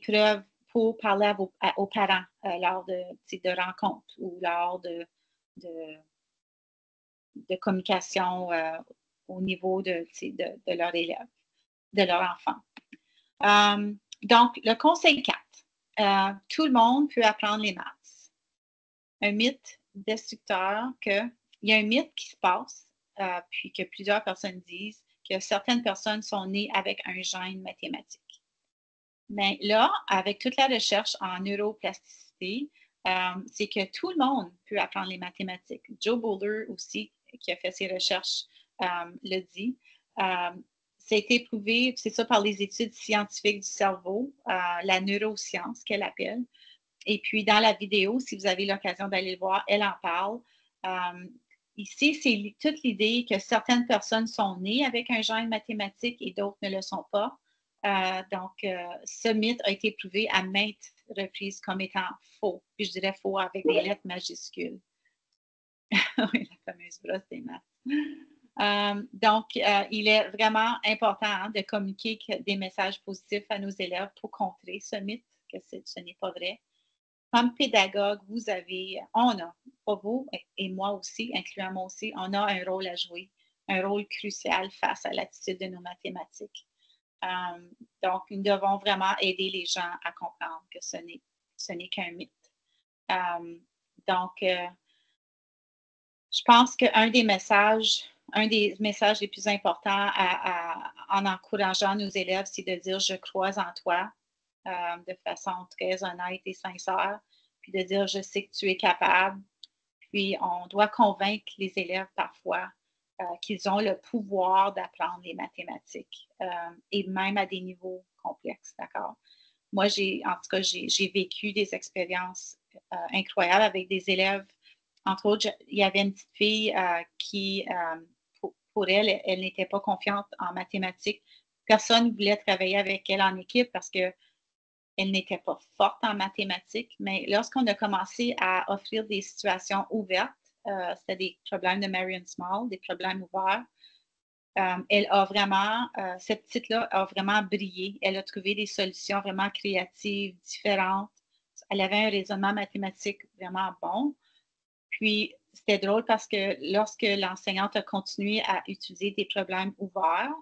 preuves pour parler aux parents lors de rencontres ou lors de communication au niveau de leur élève, de leur enfant. Donc, le conseil 4, tout le monde peut apprendre les maths. Un mythe destructeur il y a un mythe qui se passe, puis que plusieurs personnes disent que certaines personnes sont nées avec un gène mathématique. Mais là, avec toute la recherche en neuroplasticité, c'est que tout le monde peut apprendre les mathématiques. Joe Buller aussi, qui a fait ses recherches, le dit. Ça a été prouvé, c'est ça, par les études scientifiques du cerveau, la neuroscience qu'elle appelle. Et puis, dans la vidéo, si vous avez l'occasion d'aller le voir, elle en parle. Ici, c'est toute l'idée que certaines personnes sont nées avec un gène mathématique et d'autres ne le sont pas. Donc, ce mythe a été prouvé à maintes reprises comme étant faux. Puis je dirais faux avec des lettres majuscules. Oui, la fameuse brosse des maths. Donc, il est vraiment important de communiquer des messages positifs à nos élèves pour contrer ce mythe, que ce n'est pas vrai. Comme pédagogue, on a, pas vous et moi aussi, incluant moi aussi, on a un rôle à jouer, un rôle crucial face à l'attitude de nos mathématiques. Donc, nous devons vraiment aider les gens à comprendre que ce n'est qu'un mythe. Donc, je pense qu'un des messages les plus importants en encourageant nos élèves, c'est de dire « je crois en toi » de façon très honnête et sincère, puis de dire « je sais que tu es capable ». Puis, on doit convaincre les élèves parfois qu'ils ont le pouvoir d'apprendre les mathématiques et même à des niveaux complexes, d'accord? Moi, en tout cas, j'ai vécu des expériences incroyables avec des élèves entre autres, il y avait une petite fille qui, pour elle, elle n'était pas confiante en mathématiques. Personne ne voulait travailler avec elle en équipe parce qu'elle n'était pas forte en mathématiques. Mais lorsqu'on a commencé à offrir des situations ouvertes, c'était des problèmes de Marion Small, des problèmes ouverts, elle a vraiment, cette petite-là a vraiment brillé. Elle a trouvé des solutions vraiment créatives, différentes. Elle avait un raisonnement mathématique vraiment bon. Puis, c'était drôle parce que lorsque l'enseignante a continué à utiliser des problèmes ouverts,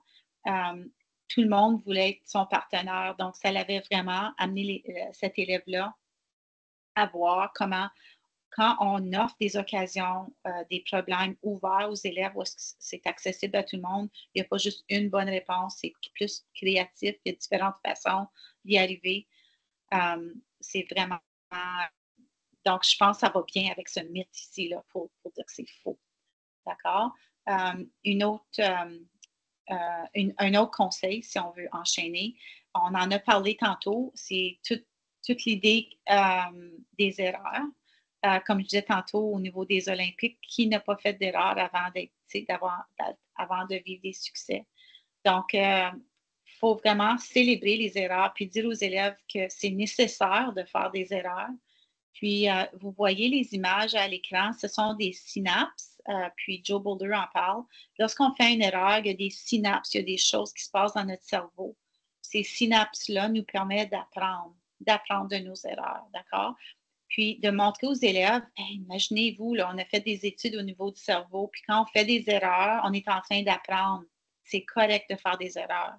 tout le monde voulait être son partenaire. Donc, ça l'avait vraiment amené cet élève-là à voir comment, quand on offre des occasions, des problèmes ouverts aux élèves, où c'est accessible à tout le monde, il n'y a pas juste une bonne réponse, c'est plus créatif, il y a différentes façons d'y arriver. C'est vraiment. Donc, je pense que ça va bien avec ce mythe ici, là, pour dire que c'est faux. D'accord? Un autre conseil, si on veut enchaîner, on en a parlé tantôt, c'est toute l'idée des erreurs. Comme je disais tantôt, au niveau des Olympiques, qui n'a pas fait d'erreur avant de vivre des succès? Donc, il faut vraiment célébrer les erreurs puis dire aux élèves que c'est nécessaire de faire des erreurs. Puis, vous voyez les images à l'écran, ce sont des synapses, puis Joe Boulder en parle. Lorsqu'on fait une erreur, il y a des synapses, il y a des choses qui se passent dans notre cerveau. Ces synapses-là nous permettent d'apprendre de nos erreurs, d'accord? Puis, de montrer aux élèves, hey, imaginez-vous, là, on a fait des études au niveau du cerveau, puis quand on fait des erreurs, on est en train d'apprendre. C'est correct de faire des erreurs.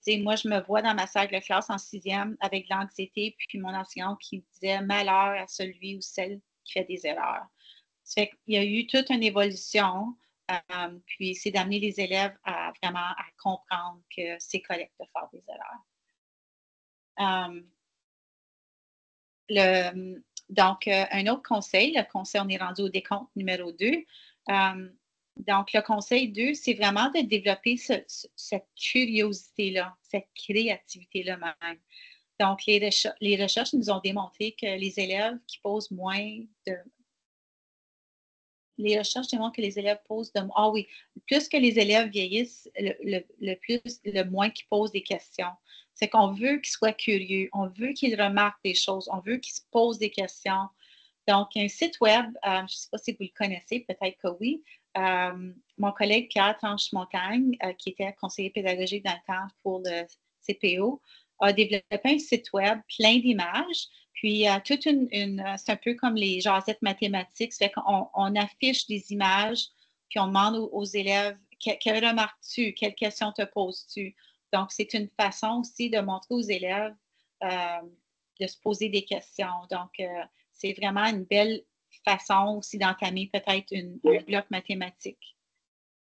T'sais, moi, je me vois dans ma salle de classe en 6e avec l'anxiété, puis mon enseignant qui disait malheur à celui ou celle qui fait des erreurs. Ça fait qu'il y a eu toute une évolution, puis c'est d'amener les élèves à vraiment à comprendre que c'est correct de faire des erreurs. Donc, un autre conseil, le conseil, on est rendu au décompte numéro 2. Donc, le conseil 2, c'est vraiment de développer cette curiosité-là, cette créativité-là même. Donc, les recherches nous ont démontré que les élèves qui posent moins de... Les recherches démontrent que les élèves posent de... Ah oui, plus que les élèves vieillissent, le moins qu'ils posent des questions. C'est qu'on veut qu'ils soient curieux, on veut qu'ils remarquent des choses, on veut qu'ils se posent des questions. Donc, un site web, je ne sais pas si vous le connaissez, peut-être que oui. Mon collègue Pierre Tranche-Montagne, qui était conseiller pédagogique dans le temps pour le CPO, a développé un site web plein d'images. Puis, c'est un peu comme les jasettes mathématiques. Ça fait qu'on affiche des images, puis on demande aux élèves quelle remarques-tu, quelles questions te poses-tu. Donc, c'est une façon aussi de montrer aux élèves de se poser des questions. Donc, c'est vraiment une belle façon aussi d'entamer peut-être un bloc mathématique.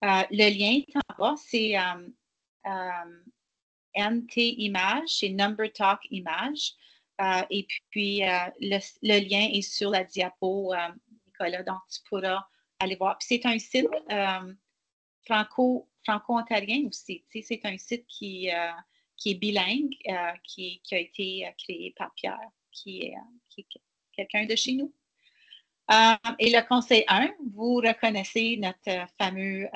Le lien est en bas, c'est NT Image, c'est Number Talk Image. Et puis, le lien est sur la diapo, Nicolas, donc tu pourras aller voir. Puis c'est un site franco-ontarien aussi. C'est un site qui est bilingue, qui a été créé par Pierre, qui est quelqu'un de chez nous. Et le conseil 1, vous reconnaissez notre fameux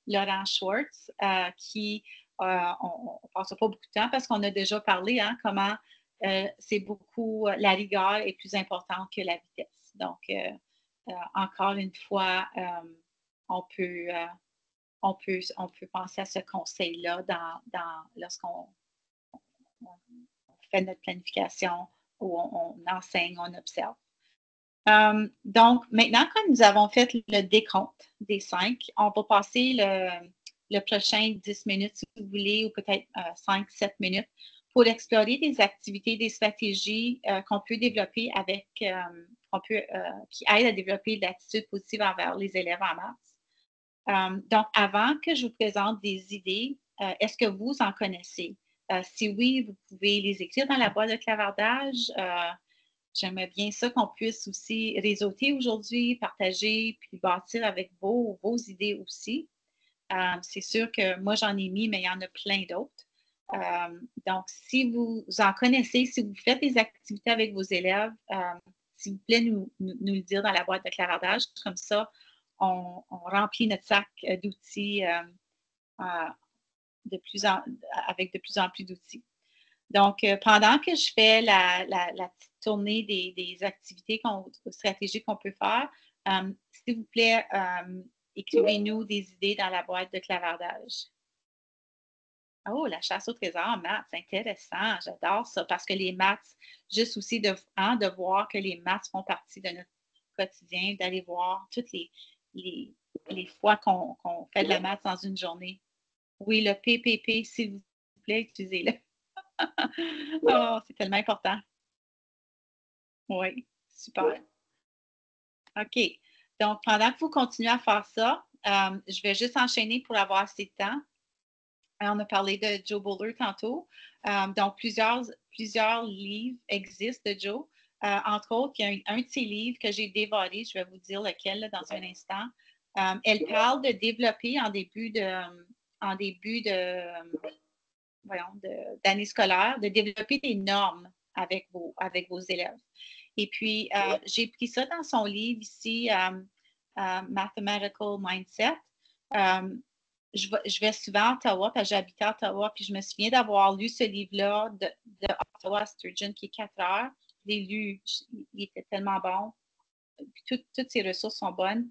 Laurent Schwartz, qui, on ne passe pas beaucoup de temps parce qu'on a déjà parlé, comment c'est beaucoup, la rigueur est plus importante que la vitesse. Donc, encore une fois, on peut penser à ce conseil-là lorsqu'on fait notre planification, où on enseigne, on observe. Donc, maintenant que nous avons fait le décompte des 5, on va passer le prochain 10 minutes, si vous voulez, ou peut-être 5-7 minutes, pour explorer des activités, des stratégies qu'on peut développer qui aident à développer l'attitude positive envers les élèves en maths. Donc, avant que je vous présente des idées, est-ce que vous en connaissez? Si oui, vous pouvez les écrire dans la boîte de clavardage. J'aimerais bien ça qu'on puisse aussi réseauter aujourd'hui, partager, puis bâtir avec vos idées aussi. C'est sûr que moi, j'en ai mis, mais il y en a plein d'autres. Donc, si vous en connaissez, si vous faites des activités avec vos élèves, s'il vous plaît, nous le dire dans la boîte de clavardage. Comme ça, on remplit notre sac d'outils avec de plus en plus d'outils. Donc, pendant que je fais la petite tournée des activités stratégiques qu'on peut faire, s'il vous plaît, écrivez-nous des idées dans la boîte de clavardage. Oh, la chasse au trésor en maths, c'est intéressant. J'adore ça parce que les maths, juste aussi de voir que les maths font partie de notre quotidien, d'aller voir toutes les fois qu'on fait de la maths dans une journée. Oui, le PPP, s'il vous plaît, utilisez-le. Oh, c'est tellement important. Oui, super. OK. Donc, pendant que vous continuez à faire ça, je vais juste enchaîner pour avoir assez de temps. On a parlé de Joe Bowler tantôt. Donc, plusieurs livres existent de Joe. Entre autres, il y a un de ses livres que j'ai dévoré. Je vais vous dire lequel là, dans un instant. Elle parle de développer en début d'année scolaire, de développer des normes avec vos élèves. Et puis, j'ai pris ça dans son livre ici, Mathematical Mindset. Je vais souvent à Ottawa, parce que j'habite à Ottawa, puis je me souviens d'avoir lu ce livre-là de Ottawa Sturgeon, qui est 4 heures. Je l'ai lu, il était tellement bon. Toutes ses ressources sont bonnes.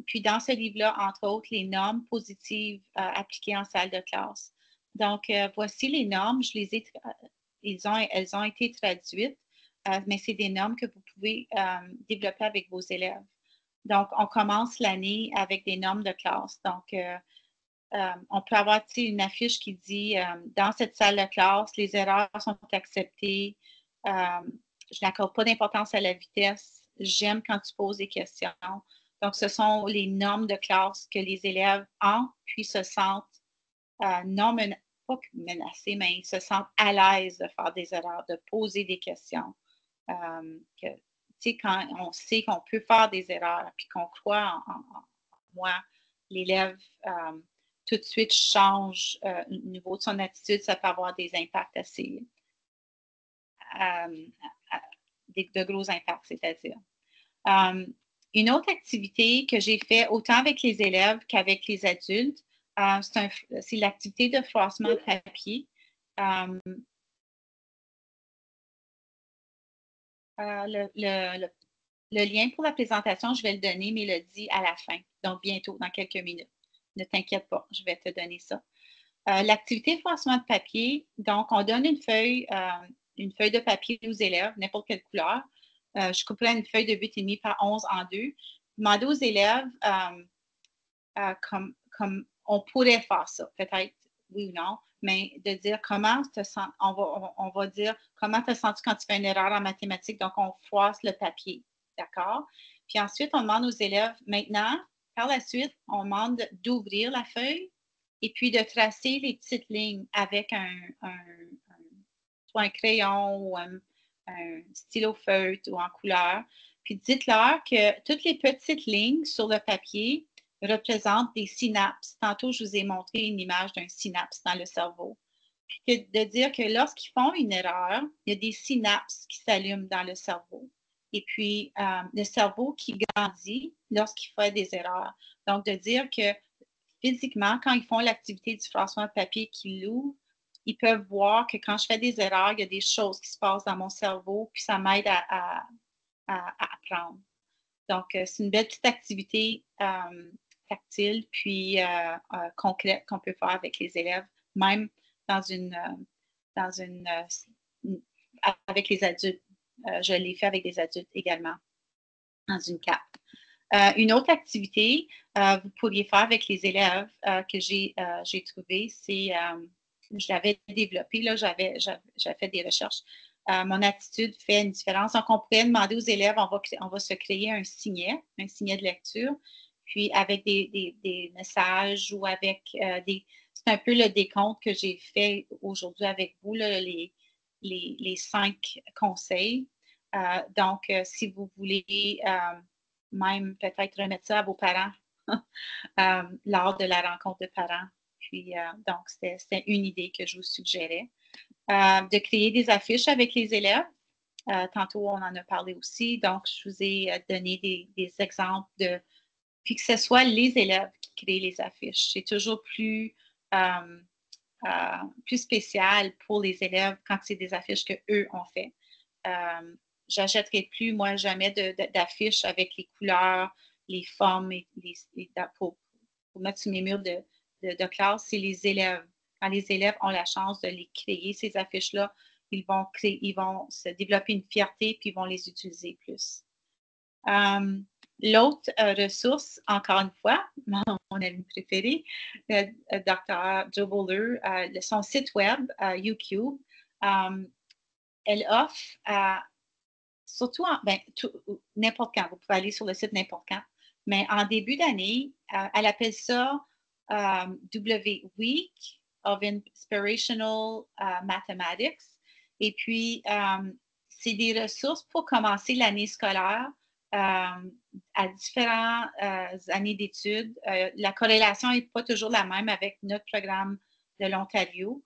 Puis dans ce livre-là, entre autres, les normes positives appliquées en salle de classe. Donc, voici les normes. Elles ont été traduites, mais c'est des normes que vous pouvez développer avec vos élèves. Donc, on commence l'année avec des normes de classe. Donc, on peut avoir une affiche qui dit dans cette salle de classe, les erreurs sont acceptées. Je n'accorde pas d'importance à la vitesse. J'aime quand tu poses des questions. Donc, ce sont les normes de classe que les élèves ont, puis se sentent pas menacés, mais ils se sentent à l'aise de faire des erreurs, de poser des questions. Quand on sait qu'on peut faire des erreurs, puis qu'on croit en moi, l'élève tout de suite change au niveau de son attitude, ça peut avoir des impacts assez, de gros impacts, c'est-à-dire. Une autre activité que j'ai fait autant avec les élèves qu'avec les adultes, c'est l'activité de froissement de papier. Le lien pour la présentation, je vais le donner, Mélodie, à la fin. Donc, bientôt, dans quelques minutes. Ne t'inquiète pas, je vais te donner ça. L'activité froissement de papier, donc, on donne une feuille de papier aux élèves, n'importe quelle couleur. Je couperai une feuille de 8,5 par 11 en deux. Demandez aux élèves comme on pourrait faire ça, peut-être oui ou non, mais de dire comment te sens, on va dire comment te sens-tu quand tu fais une erreur en mathématiques, donc on froisse le papier, d'accord? Puis ensuite, on demande aux élèves, maintenant, par la suite, on demande d'ouvrir la feuille et puis de tracer les petites lignes avec soit un crayon ou un stylo feutre ou en couleur. Puis dites-leur que toutes les petites lignes sur le papier représentent des synapses. Tantôt, je vous ai montré une image d'un synapse dans le cerveau. Puis de dire que lorsqu'ils font une erreur, il y a des synapses qui s'allument dans le cerveau. Et puis, le cerveau qui grandit lorsqu'il fait des erreurs. Donc, de dire que physiquement, quand ils font l'activité du froissement de papier qu'ils l'ouvrent, ils peuvent voir que quand je fais des erreurs, il y a des choses qui se passent dans mon cerveau, puis ça m'aide à apprendre. Donc, c'est une belle petite activité tactile, puis concrète qu'on peut faire avec les élèves, même avec les adultes. Je l'ai fait avec des adultes également, dans une cape. Une autre activité vous pourriez faire avec les élèves que j'ai trouvé, c'est, je l'avais développé, là, j'avais fait des recherches. Mon attitude fait une différence. Donc, on pourrait demander aux élèves, on va se créer un signet de lecture, puis avec des messages ou avec c'est un peu le décompte que j'ai fait aujourd'hui avec vous, là, les 5 conseils. Donc, si vous voulez même peut-être remettre ça à vos parents lors de la rencontre de parents. Puis, donc, c'était une idée que je vous suggérais. De créer des affiches avec les élèves. Tantôt, on en a parlé aussi. Donc, je vous ai donné des exemples puis que ce soit les élèves qui créent les affiches. C'est toujours plus spécial pour les élèves quand c'est des affiches qu'eux ont fait. J'achèterai plus, moi, jamais d'affiches avec les couleurs, les formes pour mettre sur mes murs de classe. C'est les élèves. Quand les élèves ont la chance de les créer, ces affiches-là, ils vont se développer une fierté puis ils vont les utiliser plus. L'autre ressource, encore une fois, mon ami préféré, Dr. Jo Boaler, son site web, YouCube, elle offre, surtout n'importe quand, vous pouvez aller sur le site n'importe quand, mais en début d'année, elle appelle ça Week of Inspirational Mathematics. Et puis, c'est des ressources pour commencer l'année scolaire à différentes années d'études. La corrélation n'est pas toujours la même avec notre programme de l'Ontario,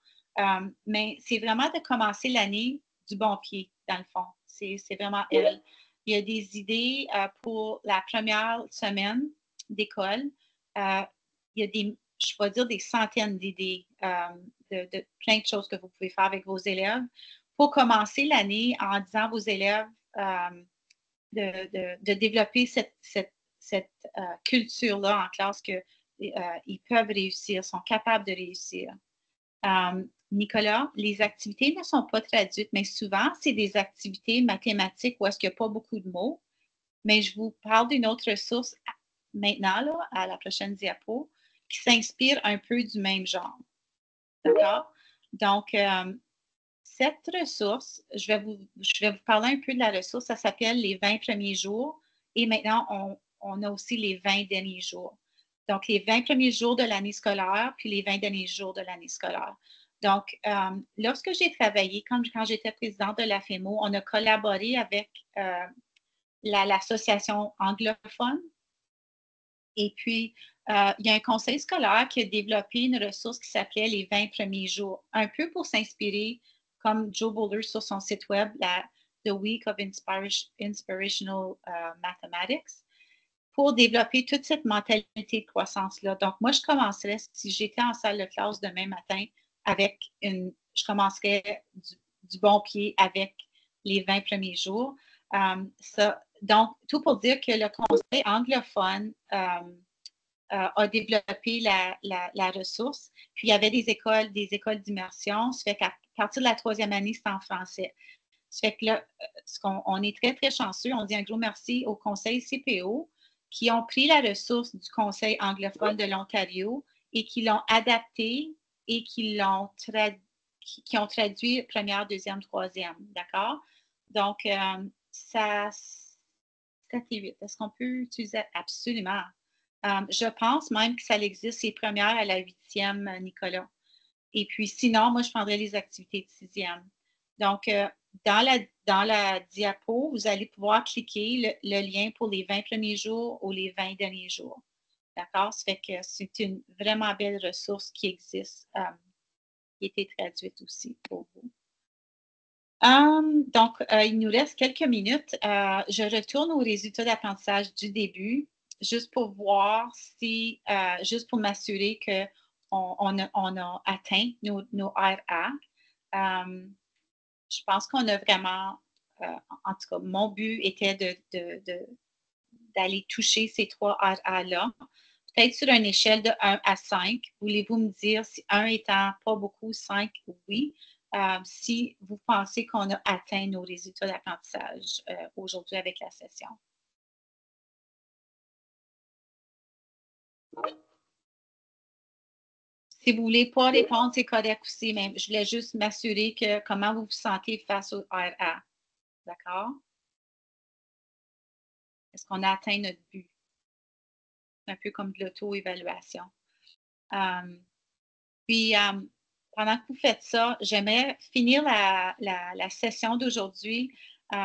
mais c'est vraiment de commencer l'année du bon pied, dans le fond. C'est vraiment elle. Il y a des idées pour la première semaine d'école. Il y a je vais dire des centaines d'idées de plein de choses que vous pouvez faire avec vos élèves pour commencer l'année en disant à vos élèves de développer cette culture-là en classe qu'ils peuvent réussir, sont capables de réussir. Nicolas, les activités ne sont pas traduites, mais souvent, c'est des activités mathématiques où est-ce qu'il n'y a pas beaucoup de mots. Mais je vous parle d'une autre ressource maintenant, là, à la prochaine diapo, qui s'inspire un peu du même genre. D'accord? Donc, cette ressource, je vais vous parler un peu de la ressource. Ça s'appelle les 20 premiers jours. Et maintenant, on a aussi les 20 derniers jours. Donc, les 20 premiers jours de l'année scolaire, puis les 20 derniers jours de l'année scolaire. Donc, lorsque j'ai travaillé, quand j'étais présidente de la FEMO, on a collaboré avec l'association anglophone. Et puis, il y a un conseil scolaire qui a développé une ressource qui s'appelait les 20 premiers jours, un peu pour s'inspirer, comme Jo Boaler sur son site web, The Week of Inspirational Mathematics, pour développer toute cette mentalité de croissance-là. Donc, moi, je commencerais, si j'étais en salle de classe demain matin, je commencerais du bon pied avec les 20 premiers jours. Donc, tout pour dire que le conseil anglophone a développé la ressource. Puis, il y avait des écoles d'immersion. Ça fait qu'à partir de la 3e année, c'est en français. Ça fait que là, on est très, très chanceux. On dit un gros merci au conseil CPO qui ont pris la ressource du conseil anglophone de l'Ontario et qui l'ont adaptée et qui ont traduit première, deuxième, troisième. D'accord? Donc, 7 et 8. Est-ce qu'on peut utiliser? Absolument. Je pense même que ça existe, les premières à la 8e, Nicolas. Et puis, sinon, moi, je prendrais les activités de 6e. Donc, dans la diapo, vous allez pouvoir cliquer le lien pour les 20 premiers jours ou les 20 derniers jours. D'accord? Ça fait que c'est une vraiment belle ressource qui existe, qui a été traduite aussi pour vous. Donc, il nous reste quelques minutes. Je retourne aux résultats d'apprentissage du début, juste pour voir juste pour m'assurer qu'on a atteint nos RA. Je pense qu'on a vraiment, en tout cas, mon but était d'aller toucher ces 3 RA-là. Peut-être sur une échelle de 1 à 5, voulez-vous me dire si 1 étant pas beaucoup, 5, oui. Si vous pensez qu'on a atteint nos résultats d'apprentissage aujourd'hui avec la session. Si vous ne voulez pas répondre, c'est correct aussi, mais je voulais juste m'assurer que comment vous vous sentez face au RA. D'accord? Est-ce qu'on a atteint notre but? Un peu comme de l'auto-évaluation. Puis, pendant que vous faites ça, j'aimerais finir la session d'aujourd'hui. Je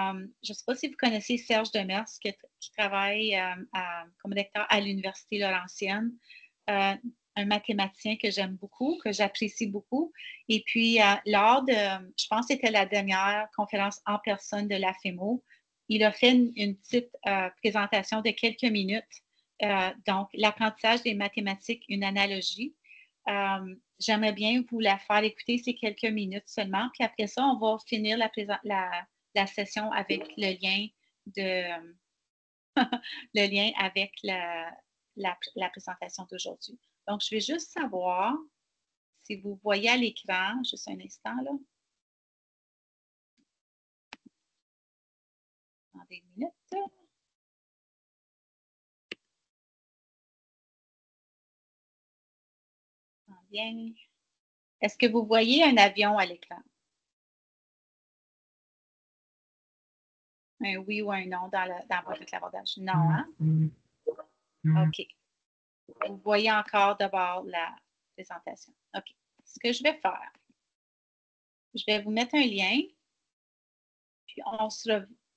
ne sais pas si vous connaissez Serge Demers qui travaille comme lecteur à l'Université Laurentienne. Un un mathématicien que j'aime beaucoup, que j'apprécie beaucoup. Et puis, lors de, je pense que c'était la dernière conférence en personne de la FEMO, il a fait une petite présentation de quelques minutes. Donc, l'apprentissage des mathématiques, une analogie. J'aimerais bien vous la faire écouter ces quelques minutes seulement. Puis après ça, on va finir la session avec le lien de le lien avec la présentation d'aujourd'hui. Donc, je vais juste savoir si vous voyez à l'écran, juste un instant là. Attendez une minute. Bien. Est-ce que vous voyez un avion à l'écran? Un oui ou un non dans votre clavardage? Non, hein? OK. Vous voyez encore d'abord la présentation. OK. Ce que je vais faire, je vais vous mettre un lien, puis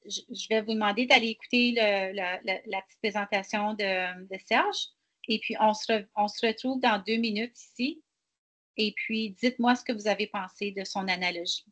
je vais vous demander d'aller écouter la petite présentation de Serge, et puis on se retrouve dans 2 minutes ici, et puis dites-moi ce que vous avez pensé de son analogie.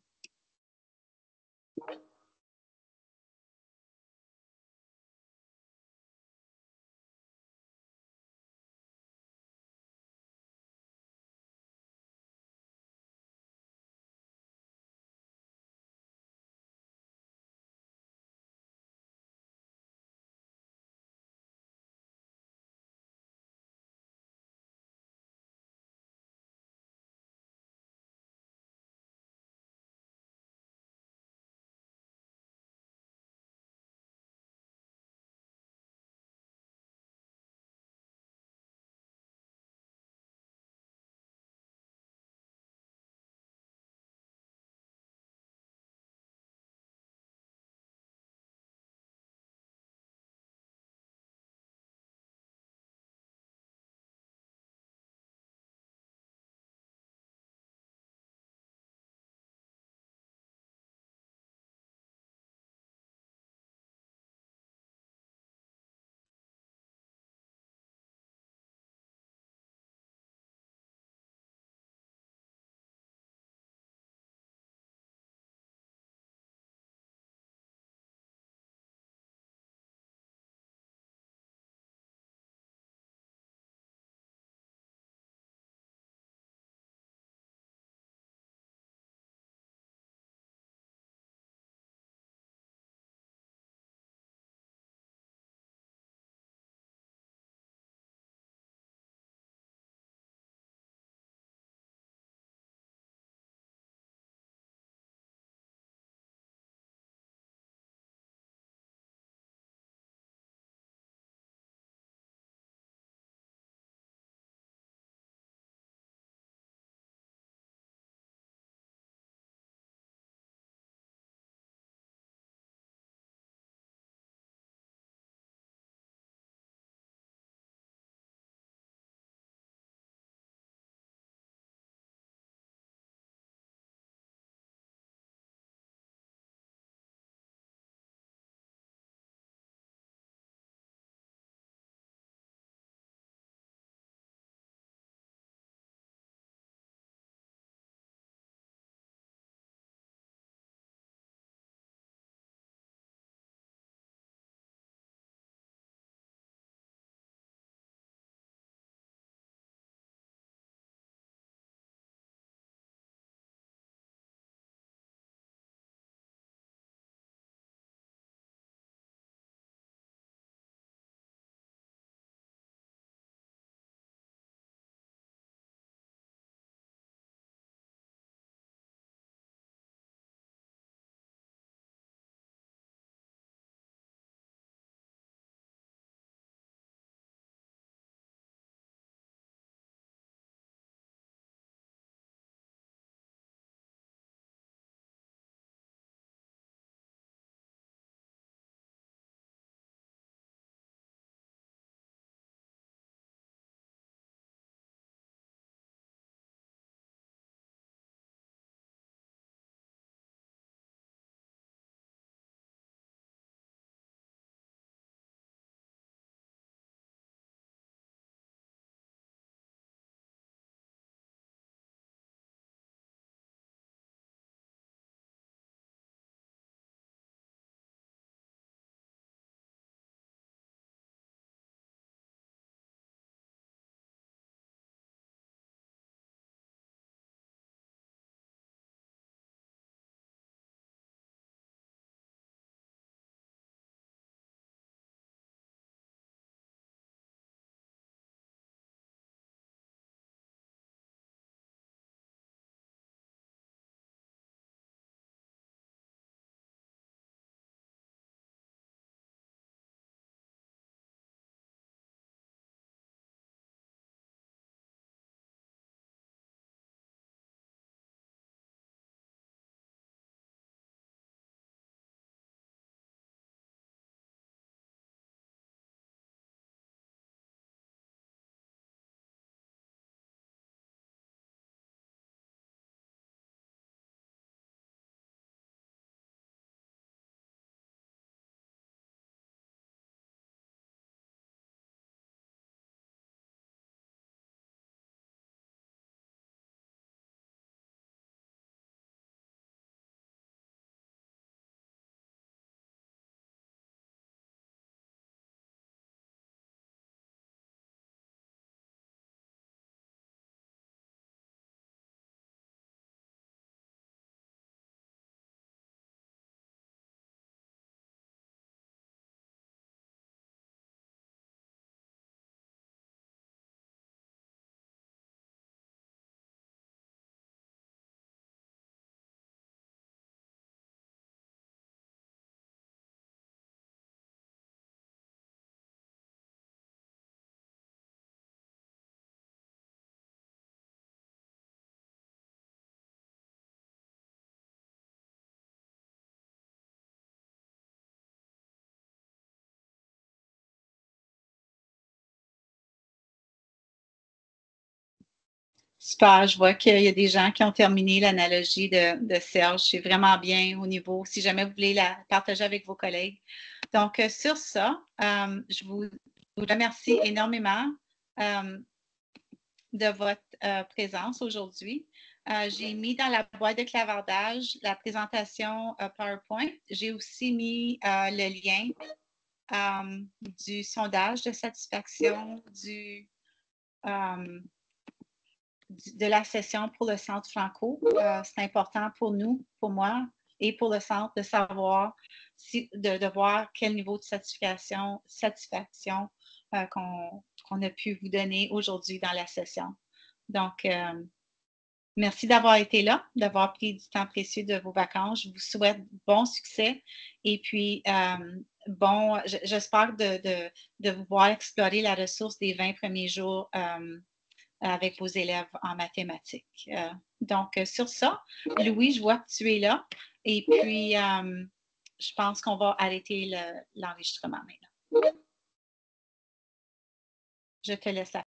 Super, je vois qu'il y a des gens qui ont terminé l'analogie de Serge. C'est vraiment bien au niveau, si jamais vous voulez la partager avec vos collègues. Donc, sur ça, je vous remercie énormément de votre présence aujourd'hui. J'ai mis dans la boîte de clavardage la présentation PowerPoint. J'ai aussi mis le lien du sondage de satisfaction de la session pour le Centre Franco. C'est important pour nous, pour moi et pour le Centre de savoir, de voir quel niveau de satisfaction qu'on a pu vous donner aujourd'hui dans la session. Donc, merci d'avoir été là, d'avoir pris du temps précieux de vos vacances. Je vous souhaite bon succès et puis j'espère de vous voir explorer la ressource des 20 premiers jours avec vos élèves en mathématiques. Donc, sur ça, Louis, je vois que tu es là et puis je pense qu'on va arrêter l'enregistrement maintenant. Je te laisse la